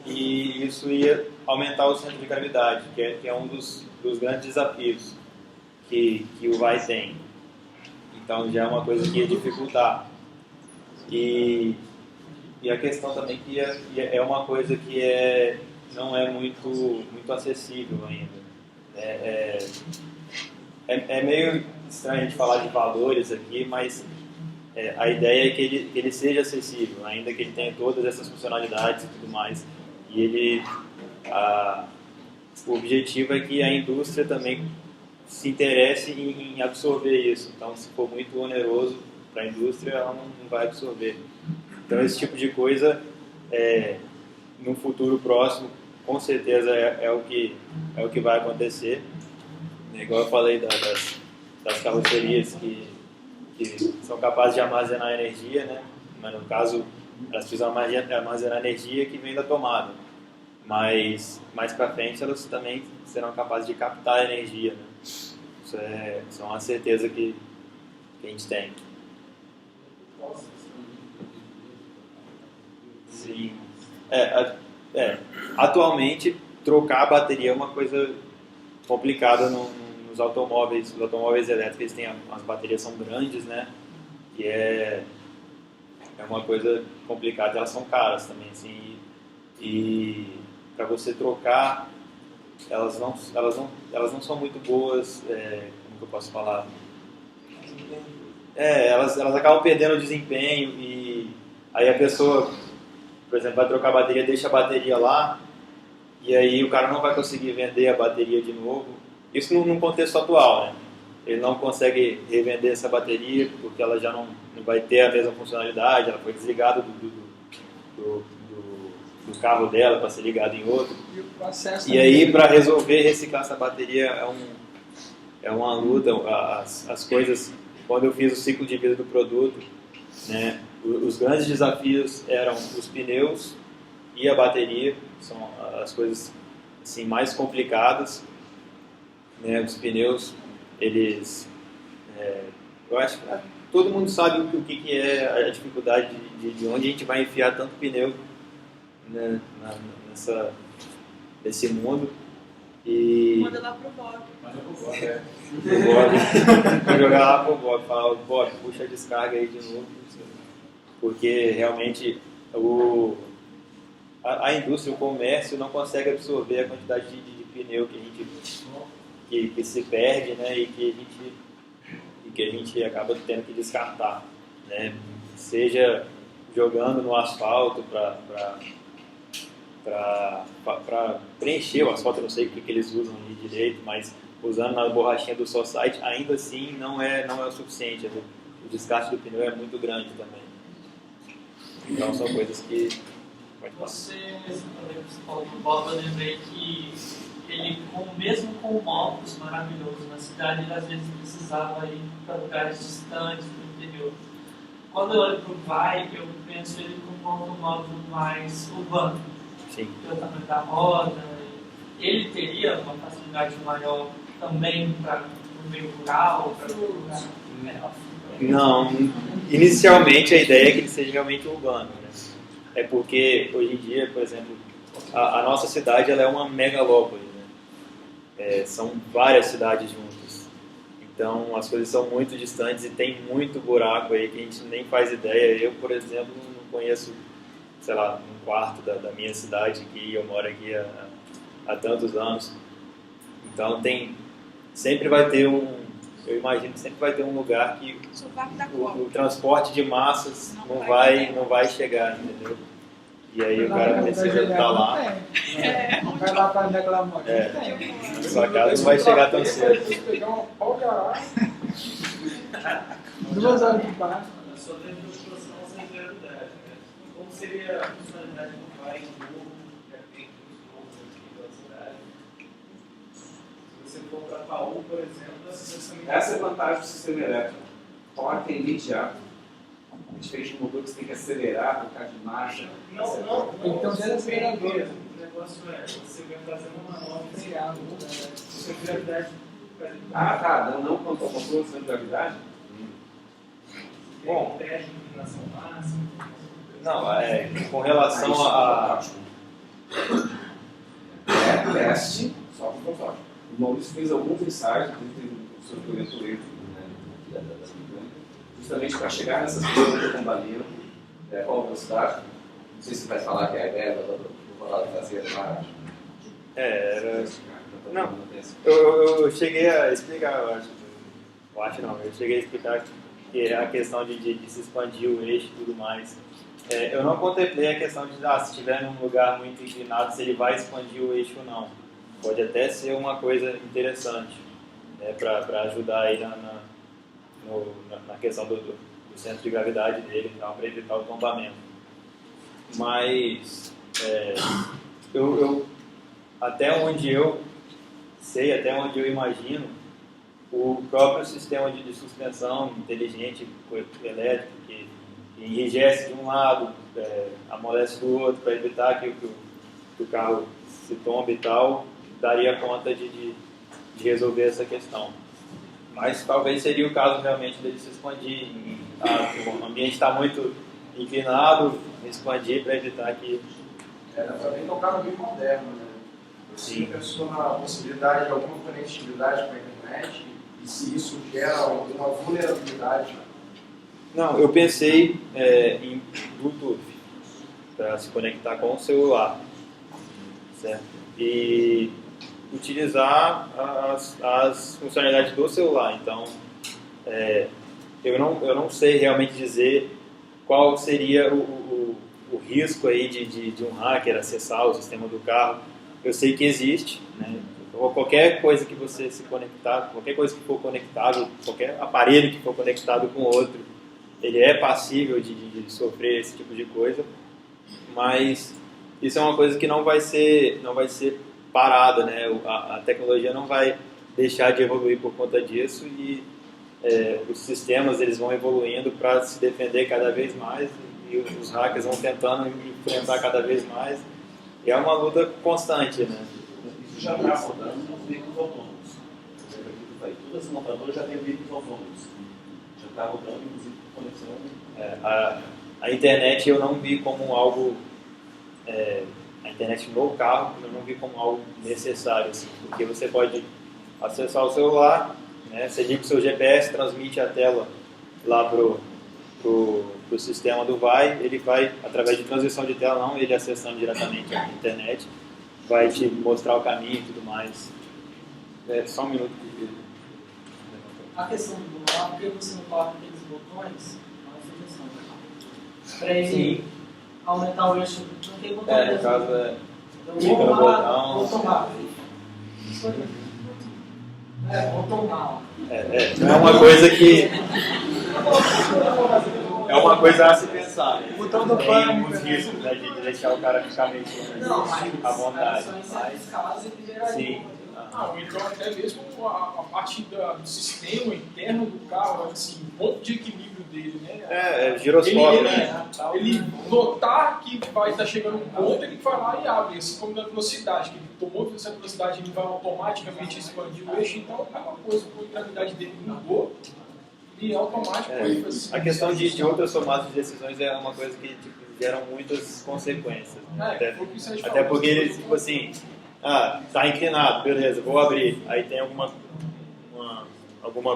E isso ia aumentar o centro de gravidade, que é um dos grandes desafios que o VAI tem. Então já é uma coisa que ia dificultar. E a questão também que é uma coisa que não é muito acessível ainda. É meio estranho a gente falar de valores aqui, mas a ideia é que ele seja acessível, ainda que ele tenha todas essas funcionalidades e tudo mais. E o objetivo é que a indústria também se interesse em absorver isso. Então, se for muito oneroso, a indústria, ela não vai absorver. Então, esse tipo de coisa, no futuro próximo, com certeza é o que vai acontecer. Igual eu falei das carrocerias que são capazes de armazenar energia, né? Mas no caso, elas precisam armazenar energia que vem da tomada. Mas mais para frente elas também serão capazes de captar energia, né? Isso é uma certeza que a gente tem. Sim. Atualmente, trocar a bateria é uma coisa complicada nos automóveis. Os automóveis elétricos eles têm as baterias são grandes, né? E é uma coisa complicada. Elas são caras também, assim. E para você trocar, elas não são muito boas. Como que eu posso falar? Elas acabam perdendo o desempenho e aí a pessoa, por exemplo, vai trocar a bateria, deixa a bateria lá e aí o cara não vai conseguir vender a bateria de novo. Isso num contexto atual, né? Ele não consegue revender essa bateria porque ela já não vai ter a mesma funcionalidade, ela foi desligada do carro dela para ser ligada em outro. E aí, para resolver reciclar essa bateria é uma luta. As coisas, quando eu fiz o ciclo de vida do produto, né, os grandes desafios eram os pneus e a bateria, são as coisas assim, mais complicadas. Né, os pneus, eles... eu acho que todo mundo sabe o que é a dificuldade de onde a gente vai enfiar tanto pneu, né, nesse mundo. E... Manda lá pro Bob. Vou jogar lá pro Bob, falar, Bob, puxa a descarga aí de novo, porque realmente a indústria, o comércio não consegue absorver a quantidade de pneu que se perde, né, e que a gente acaba tendo que descartar, né, seja jogando no asfalto para preencher o asfalto, eu não sei o que eles usam ali direito, mas usando na borrachinha do Society, ainda assim não é o suficiente. O descarte do pneu é muito grande também. Então são coisas que... Você falou do Bob, eu lembrei que ele, mesmo com módulos maravilhosos na cidade, ele às vezes precisava ir para lugares distantes do interior. Quando eu olho para o Vai, eu penso ele como um automóvel mais urbano. Sim. Pelo tamanho da roda. Ele teria uma facilidade maior também para o meio rural, para o lugar. Não, inicialmente a ideia é que ele seja realmente urbano, né? É porque hoje em dia, por exemplo, a nossa cidade ela é uma megalópole, né? São várias cidades juntas. Então as coisas são muito distantes e tem muito buraco aí que a gente nem faz ideia. Eu, por exemplo, não conheço, sei lá, um quarto da minha cidade, que eu moro aqui há tantos anos. Então sempre vai ter eu imagino que sempre vai ter um lugar que o transporte de massas não vai chegar, entendeu? E aí o cara precisa estar lá. Vai lá para reclamar. Na sua casa não vai chegar tão cedo. Pegar uma pau caralho. 2 horas de passo. A sua demonstração sem realidade. Como seria a funcionalidade do Vai em novo, que é feito nos povos aqui da cidade? Se você for para Paú, por exemplo, essa é a vantagem do sistema elétrico. Torque é imediato. Diferente do motor que você tem que acelerar, trocar de marcha. Não. Então, já é acelerador. O negócio você vai fazer uma manobra sem gravidade. Tá. Não quanto ao motor sem gravidade? Bom, teste de inclinação máxima. Não, com relação a... teste, só com conforto. O Maurício fez alguns ensaios, sobre o vento elétrico, né, justamente para chegar nessas coisas que estão valendo, qual a velocidade. Não sei se vai falar que é a guerra, vou falar da traseira lá. Não, eu cheguei a explicar, eu cheguei a explicar que é a questão de se expandir o eixo e tudo mais. Eu não contemplei a questão de, se estiver num lugar muito inclinado, se ele vai expandir o eixo ou não. Pode até ser uma coisa interessante, né, para ajudar aí na questão do centro de gravidade dele, então, para evitar o tombamento. Mas até onde eu sei, até onde eu imagino, o próprio sistema de suspensão inteligente elétrico que enrijece de um lado, amolece do outro para evitar que o carro se tombe e tal, daria conta de resolver essa questão. Mas talvez seria o caso realmente dele se expandir. O ambiente está muito inclinado, expandir para evitar que... Dá para bem tocar no meio moderno, né? Você pensou na possibilidade de alguma conectividade com a internet e se isso gera alguma vulnerabilidade? Não, eu pensei em Bluetooth para se conectar com o celular, certo? E utilizar as funcionalidades do celular. Então, eu não sei realmente dizer qual seria o risco aí de um hacker acessar o sistema do carro. Eu sei que existe, né? Qualquer coisa que você se conectar, qualquer coisa que for conectado, qualquer aparelho que for conectado com outro, ele é passível de sofrer esse tipo de coisa, mas isso é uma coisa que não vai ser parada, né? A tecnologia não vai deixar de evoluir por conta disso e os sistemas eles vão evoluindo para se defender cada vez mais e os hackers vão tentando enfrentar cada vez mais e é uma luta constante, né? Isso já está rodando nos veículos autônomos. Todas as montadoras já têm veículos autônomos. Já está rodando, inclusive, com conexão. A internet eu não vi como algo... a internet no carro eu não vi como algo necessário, assim, porque você pode acessar o celular, né, você liga o seu GPS, transmite a tela lá pro sistema do Vai, ele vai, através de transição de tela, não ele acessando diretamente a internet, vai te mostrar o caminho e tudo mais. Só um minuto. A questão do celular, por que você não coloca aqueles botões na sugestão, para ele aumentar o eixo? Não tem botão. No caso clica no botão. Vou tomar. Não é uma coisa que... É uma coisa a se pensar. Botão do Tem pânico, os riscos, né, de deixar o cara ficar meio à vontade. Sim. Ou então até mesmo a parte do sistema interno do carro, assim, o ponto de equilíbrio dele, né? Giroscópio, né? Ele notar que vai estar chegando um ponto, ele vai lá e abre, assim como na velocidade, que ele tomou essa velocidade, ele vai automaticamente expandir o eixo, então é uma coisa, a gravidade dele mudou, e automático ele faz assim. A questão de outras tomadas de decisões é uma coisa que geram muitas consequências. Até porque, tipo assim, tá inclinado, beleza, vou abrir. Aí tem alguma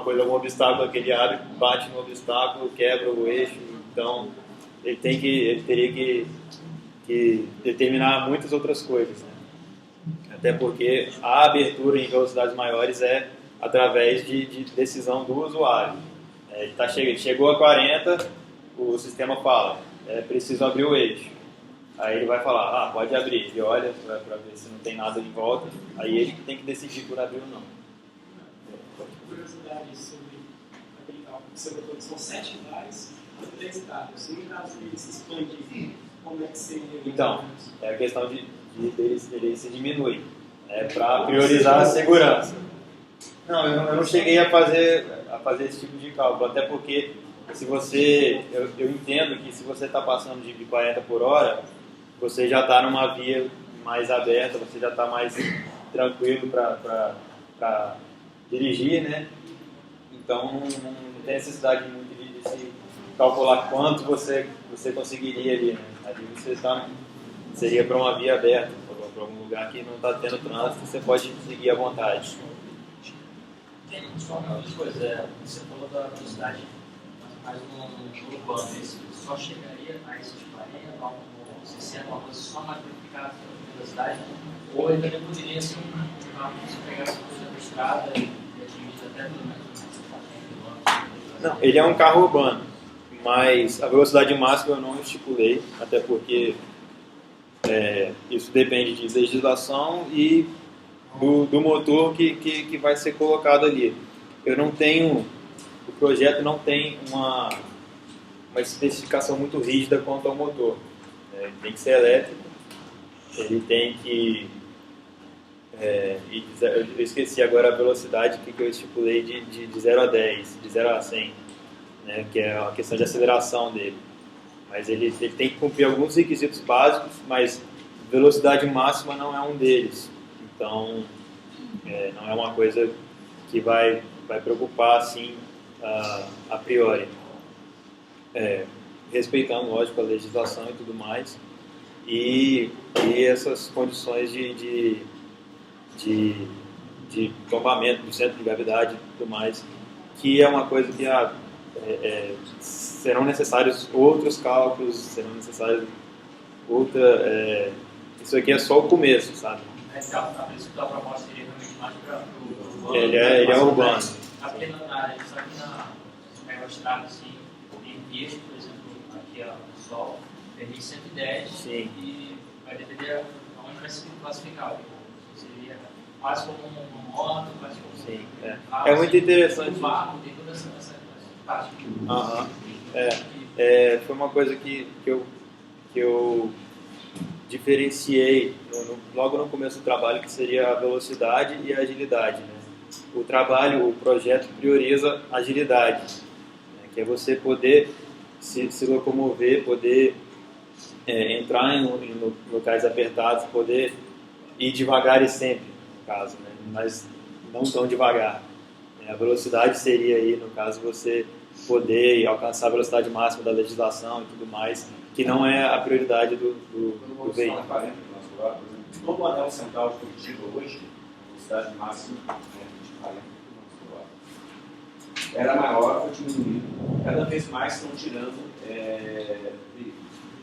coisa, algum obstáculo que ele abre, bate no obstáculo, quebra o eixo. Então, ele teria que determinar muitas outras coisas, né? Até porque a abertura em velocidades maiores é através de decisão do usuário. Ele chegou a 40, o sistema fala, preciso abrir o eixo. Aí ele vai falar, pode abrir. Ele olha para ver se não tem nada em volta. Aí ele tem que decidir por abrir ou não. Curiosidade sobre aquele cálculo que você botou, que são 7 andares e 3 estádios. No caso de se expandir, como é que seria? Então, é a questão de ele se diminui. Para priorizar a segurança. Não, eu não cheguei a fazer esse tipo de cálculo, até porque eu entendo que se você está passando de 40 por hora, você já está numa via mais aberta, você já está mais tranquilo para dirigir, né? Então não tem necessidade muito de se calcular quanto você conseguiria ali, né? Ali você seria para uma via aberta, para algum lugar que não está tendo trânsito, você pode seguir à vontade. Só uma coisa, você falou da velocidade mais no urbano, isso só chegaria a esses 40, 60, uma coisa só mais verificada pela velocidade, ou ele também poderia ser um carro que você pegasse por estrada e atingisse até pelo menos. Não, ele é um carro urbano, mas a velocidade máxima eu não estipulei, até porque isso depende de legislação e do motor que vai ser colocado ali. O projeto não tem uma especificação muito rígida quanto ao motor. Ele tem que ser elétrico, ele tem que... eu esqueci agora a velocidade que eu estipulei de 0 a 10, de 0 a 100, né, que é a questão de aceleração dele. Mas ele tem que cumprir alguns requisitos básicos, mas velocidade máxima não é um deles. Então, não é uma coisa que vai preocupar assim a priori. Respeitando, lógico, a legislação e tudo mais. E essas condições de tombamento do centro de gravidade e tudo mais, que é uma coisa que serão necessários outros cálculos, serão necessários isso aqui é só o começo, sabe? A proposta seria realmente mais para o urbano. Ele é urbano. Apenas na área, só que na aerostrada, assim, tem vias, por exemplo, aqui no Sol, tem 110, Sim. e vai depender onde vai se classificar. Seria quase como uma moto, quase como Sim, um carro. é muito interessante. Um barco, tem toda essa parte. Foi uma coisa que eu diferenciei logo no começo do trabalho, que seria a velocidade e a agilidade, né? O projeto prioriza a agilidade, né? Que é você poder se locomover, poder entrar em locais apertados, poder ir devagar e sempre, no caso, né? Mas não tão devagar. A velocidade seria aí, no caso, você poder alcançar a velocidade máxima da legislação e tudo mais, que não é a prioridade do veículo. Todo o anel central de Curitiba hoje, a velocidade máxima de 40 km/h. Era maior, foi diminuído. Cada vez mais estão tirando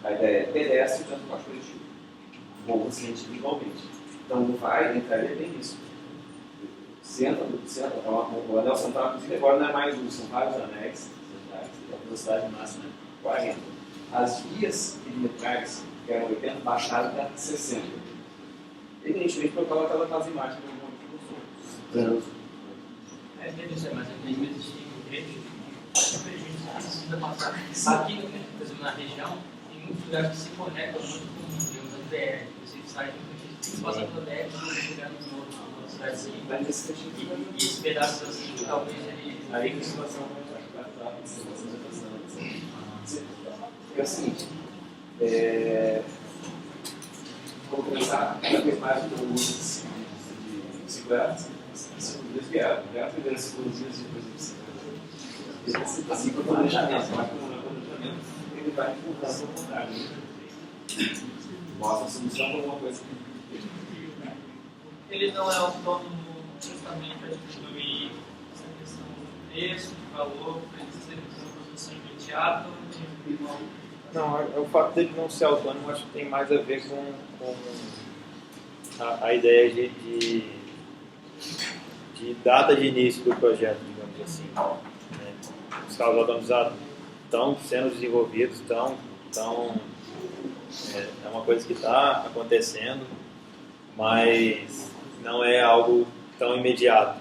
a ideia é pedestre e transporte coletivo. Bom, ciente igualmente. Então vai entrar bem nisso. O anel central, inclusive, agora não é mais um, são vários anéis, a velocidade máxima é 40. As vias perimetrais, que eram 80, baixaram para 60. Evidentemente, por causa daquela fase imagem que eu vou trânsito. Mas às vezes tem um trecho que precisa passar. Aqui, por exemplo, na região, tem muitos lugares que se conectam muito com os BR. Você sai de passa pela BR e chega no outro. E esse pedaço assim, talvez ele. Aí que a situação é o seguinte: vamos pensar cada vez mais no uso de segurança, desviado, a primeira psicologia e depois de segurança. Assim como o planejamento, mas como no planejamento, ele vai empurrando o contrário. Mostra a solução para alguma coisa que. Ele não é autônomo justamente para diminuir essa questão do preço, do valor, para ele ser uma produção imediata. Não, o fato dele não ser autônomo acho que tem mais a ver com a ideia de data de início do projeto, digamos assim. Né? Os carros automatizados estão sendo desenvolvidos, é uma coisa que está acontecendo, mas não é algo tão imediato.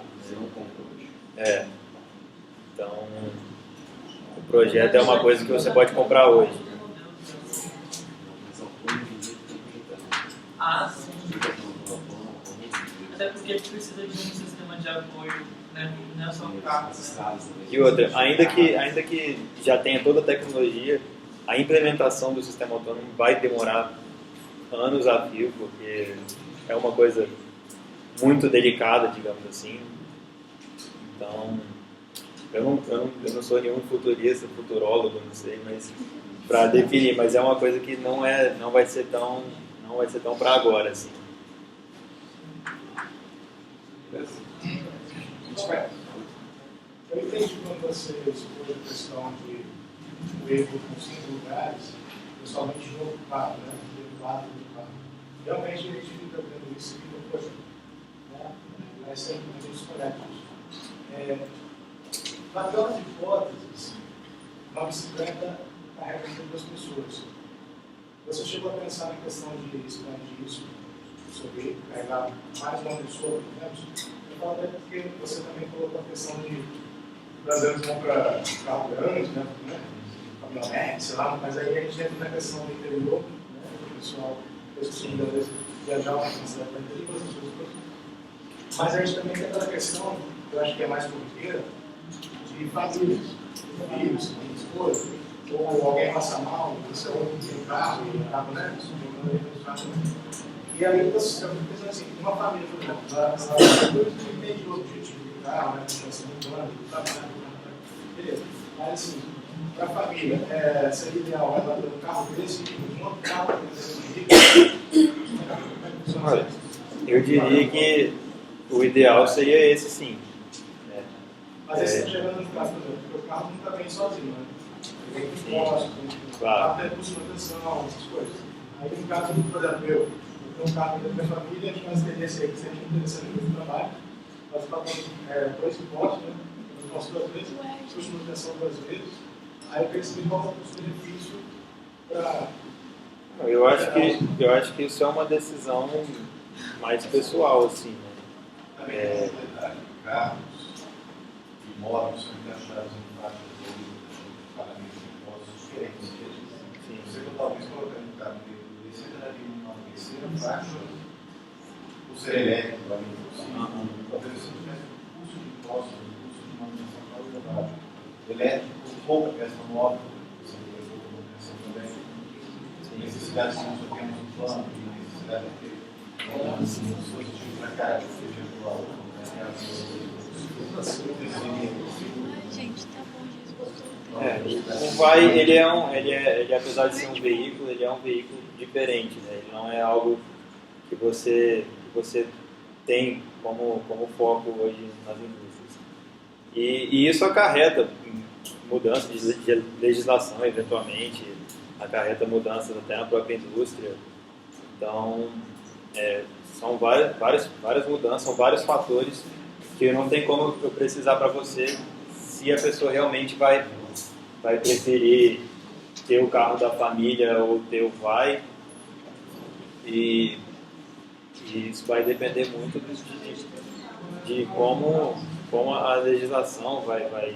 Então, o projeto é uma coisa que você pode comprar hoje. Sim. Até porque precisa de um sistema de apoio, né? Não é só um carro. E outra, ainda que já tenha toda a tecnologia, a implementação do sistema autônomo vai demorar anos a fio, porque é uma coisa muito delicada, digamos assim. Então, eu não sou nenhum futurista, futurólogo, não sei, mas para definir, mas é uma coisa que não vai ser tão para agora, assim. Eu entendi quando você expôs a questão de o erro com 5 lugares, principalmente no ocupado, né? Derivado do carro. Realmente a gente fica vendo isso aqui no projeto. Né? Mas sempre muitos conectos. Na pior das hipóteses, uma bicicleta carrega 2 pessoas. Você chegou a pensar na questão de expandir isso sobre carregar mais uma pessoa, por exemplo? Eu falo até porque você também colocou a questão de brasileiros vão para carro grande, né? sei lá, mas aí a gente entra na questão do interior, né? O pessoal, às vezes, viajar uma cidade para interior, essas coisas. Mas a gente também tem aquela questão, que eu acho que é mais corriqueira, de famílias, filhos, esposa, ou alguém passa mal, você tem um carro, né? E aí você fica pensando assim, uma família, por exemplo, ela entende o objetivo do carro, né? Do plano, do trabalho, beleza. Mas assim, para a família, seria ideal ela ter um carro desse, um outro carro desse. Olha, eu diria que o ideal seria esse sim. Mas aí você está chegando no caso, por exemplo, porque o carro não está bem sozinho, né? Ele tem impostos, Claro. tem custo de manutenção, essas coisas. Aí no caso, por exemplo, eu tenho um carro da minha família, a gente vai ter esse aí que seja interessante no trabalho, nós pagamos 2 impostos, né? Imposto 2 vezes, custo de manutenção 2 vezes, aí eu percebi qual é o custo-benefício para. Eu acho que isso é uma decisão mais pessoal, assim, né? Carros e motos são encaixados em faixas de pagamento de impostos diferentes. Você talvez colocando o carro dele, você daria uma terceira faixa, o ser elétrico, para mim, talvez você tivesse um custo de impostos, um custo de manutenção mais elevado. Elétrico, pouca questão móvel, você tem pouca manutenção também. Necessidade, se nós só temos um plano, e necessidade de ter um dispositivo para cada que seja do aluno, Gente, tá bom, O Vai, ele apesar de ser um veículo, ele é um veículo diferente, né? Ele não é algo que você tem como foco hoje nas indústrias. E isso acarreta mudanças de legislação, eventualmente, acarreta mudanças até na própria indústria. Então, são várias mudanças, são vários fatores que não tem como eu precisar para você se a pessoa realmente vai preferir ter o carro da família ou ter o Vai. E isso vai depender muito de como a legislação vai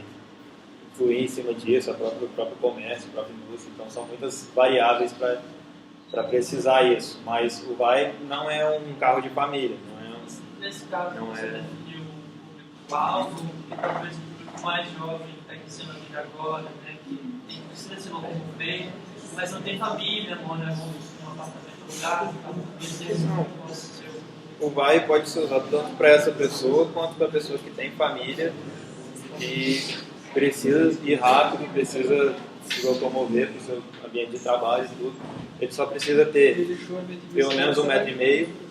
influir em cima disso, o próprio comércio, a própria indústria. Então são muitas variáveis para precisar isso. Mas o Vai não é um carro de família. Nesse caso, você definiu o público-alvo e talvez o público mais jovem que está iniciando a vida agora, né, que precisa se locomover, mas não tem família, mora em um apartamento alugado, o Vai pode ser usado tanto para essa pessoa quanto para a pessoa que tem família e precisa ir rápido, precisa se locomover para o seu ambiente de trabalho e tudo. Ele só precisa ter pelo menos 1,5 metro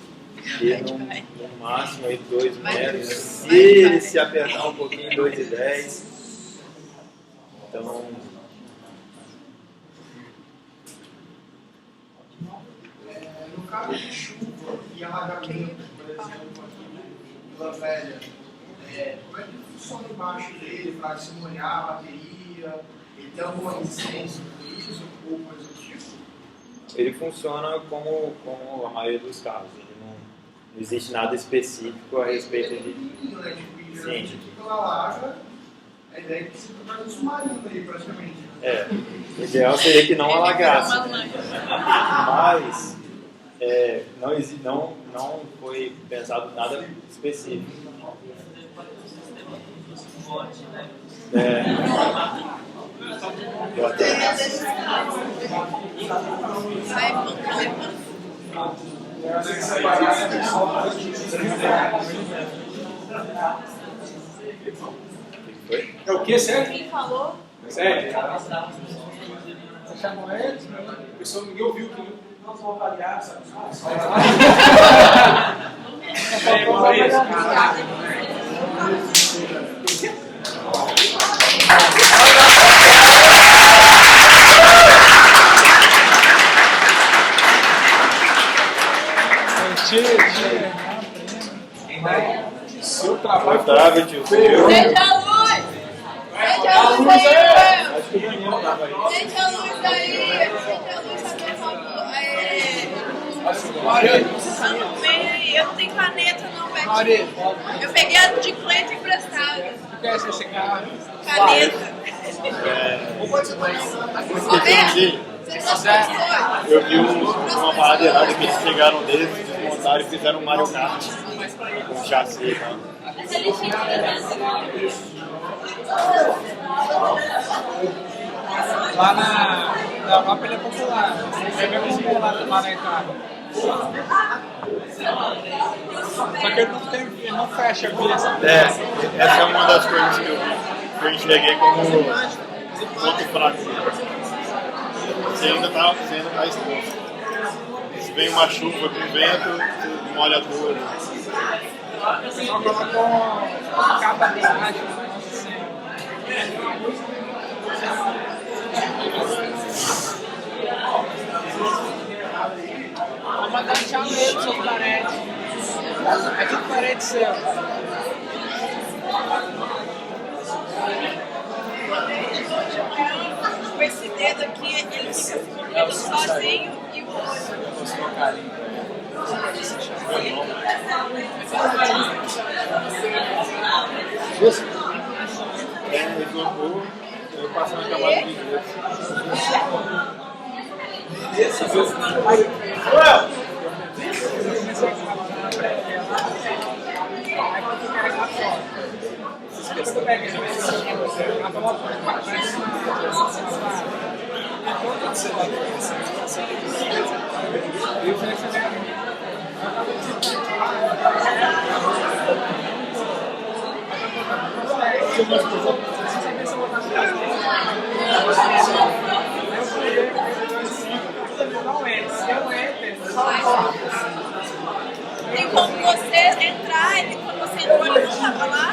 e no máximo aí 2 metros. Se ele se apertar um pouquinho, 2,10. Então, no caso de chuva e alagamento, por exemplo, aqui em Vila Velha, como é que funciona embaixo dele para se molhar a bateria? Ele tem alguma resistência com isso ou coisa do tipo? Ele funciona como a maioria dos carros. Ele não existe nada específico a respeito de. Sim. Ela larga, a ideia é que você faz um submarino aí, praticamente. O ideal seria que não alagasse. Mas não foi pensado nada específico. É o que, sério? Quem falou? Sério? Você chamou eles? A pessoa ninguém ouviu que nós vamos avaliar, sabe? Seu trabalho foi tio. Seja a luz! Seja a luz aí, Acho que o Daniel tava aí. seja a luz aí! Seja a luz aí, por favor! Eu não tenho caneta não, velho. Eu peguei a de Cleiton emprestada. Quer esse carro? Caneta. Eu vi uma parada errada que eles pegaram deles, desmontaram e fizeram um Mario Kart com chassi e tal. Lá na Europa ele é popular. Você vê como lá na Itália. Só que ele não fecha a pista. Essa é uma das coisas que eu enxerguei como ponto fraco. Você ainda tá exposto. Se vem uma chuva com vento, você molha tudo. Só colocou capa abaixo, assim. Vou mandar tchau mesmo, seu parente. É tudo parente seu. Com esse dedo aqui, ele fica se movendo sozinho e o olho. Eu passo na camada de inglês. Tem como você entrar, e quando você entrou, ele não estava lá?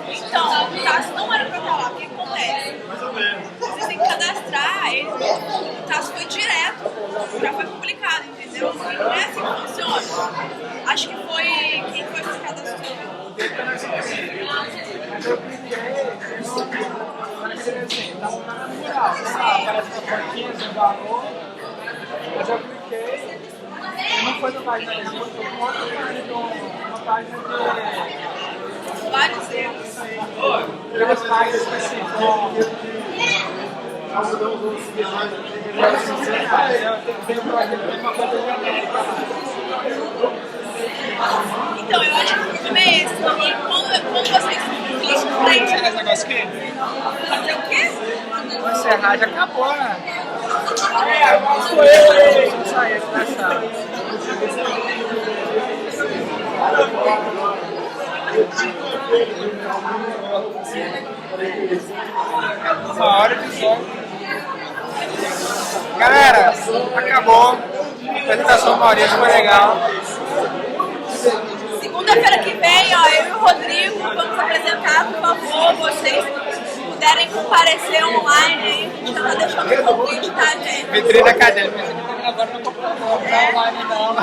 Então, o Tasso não era pra estar lá, o que acontece? Você tem que cadastrar, ele, o Tasso foi direto, já foi publicado, entendeu? E não é assim que funciona. Acho que foi quem foi que se cadastrou. Mas eu cliquei e não foi no página dele, foi uma página de vários erros. Aquelas páginas específicas. Então, eu acho que o problema é esse. E quando vocês clicam pra Você esse negócio aqui? fazer o quê? Vou encerrar, já acabou, né? Sou eu! Vou sair da sala. Uma hora de som. Galera, acabou. A apresentação do Maurício foi legal. Segunda-feira que vem, ó, eu e o Rodrigo vamos apresentar, por favor, vocês puderem comparecer online aí. A gente tá deixando um pouquinho de tá, gente? Vitrine acadêmica. Agora no computador, não online não.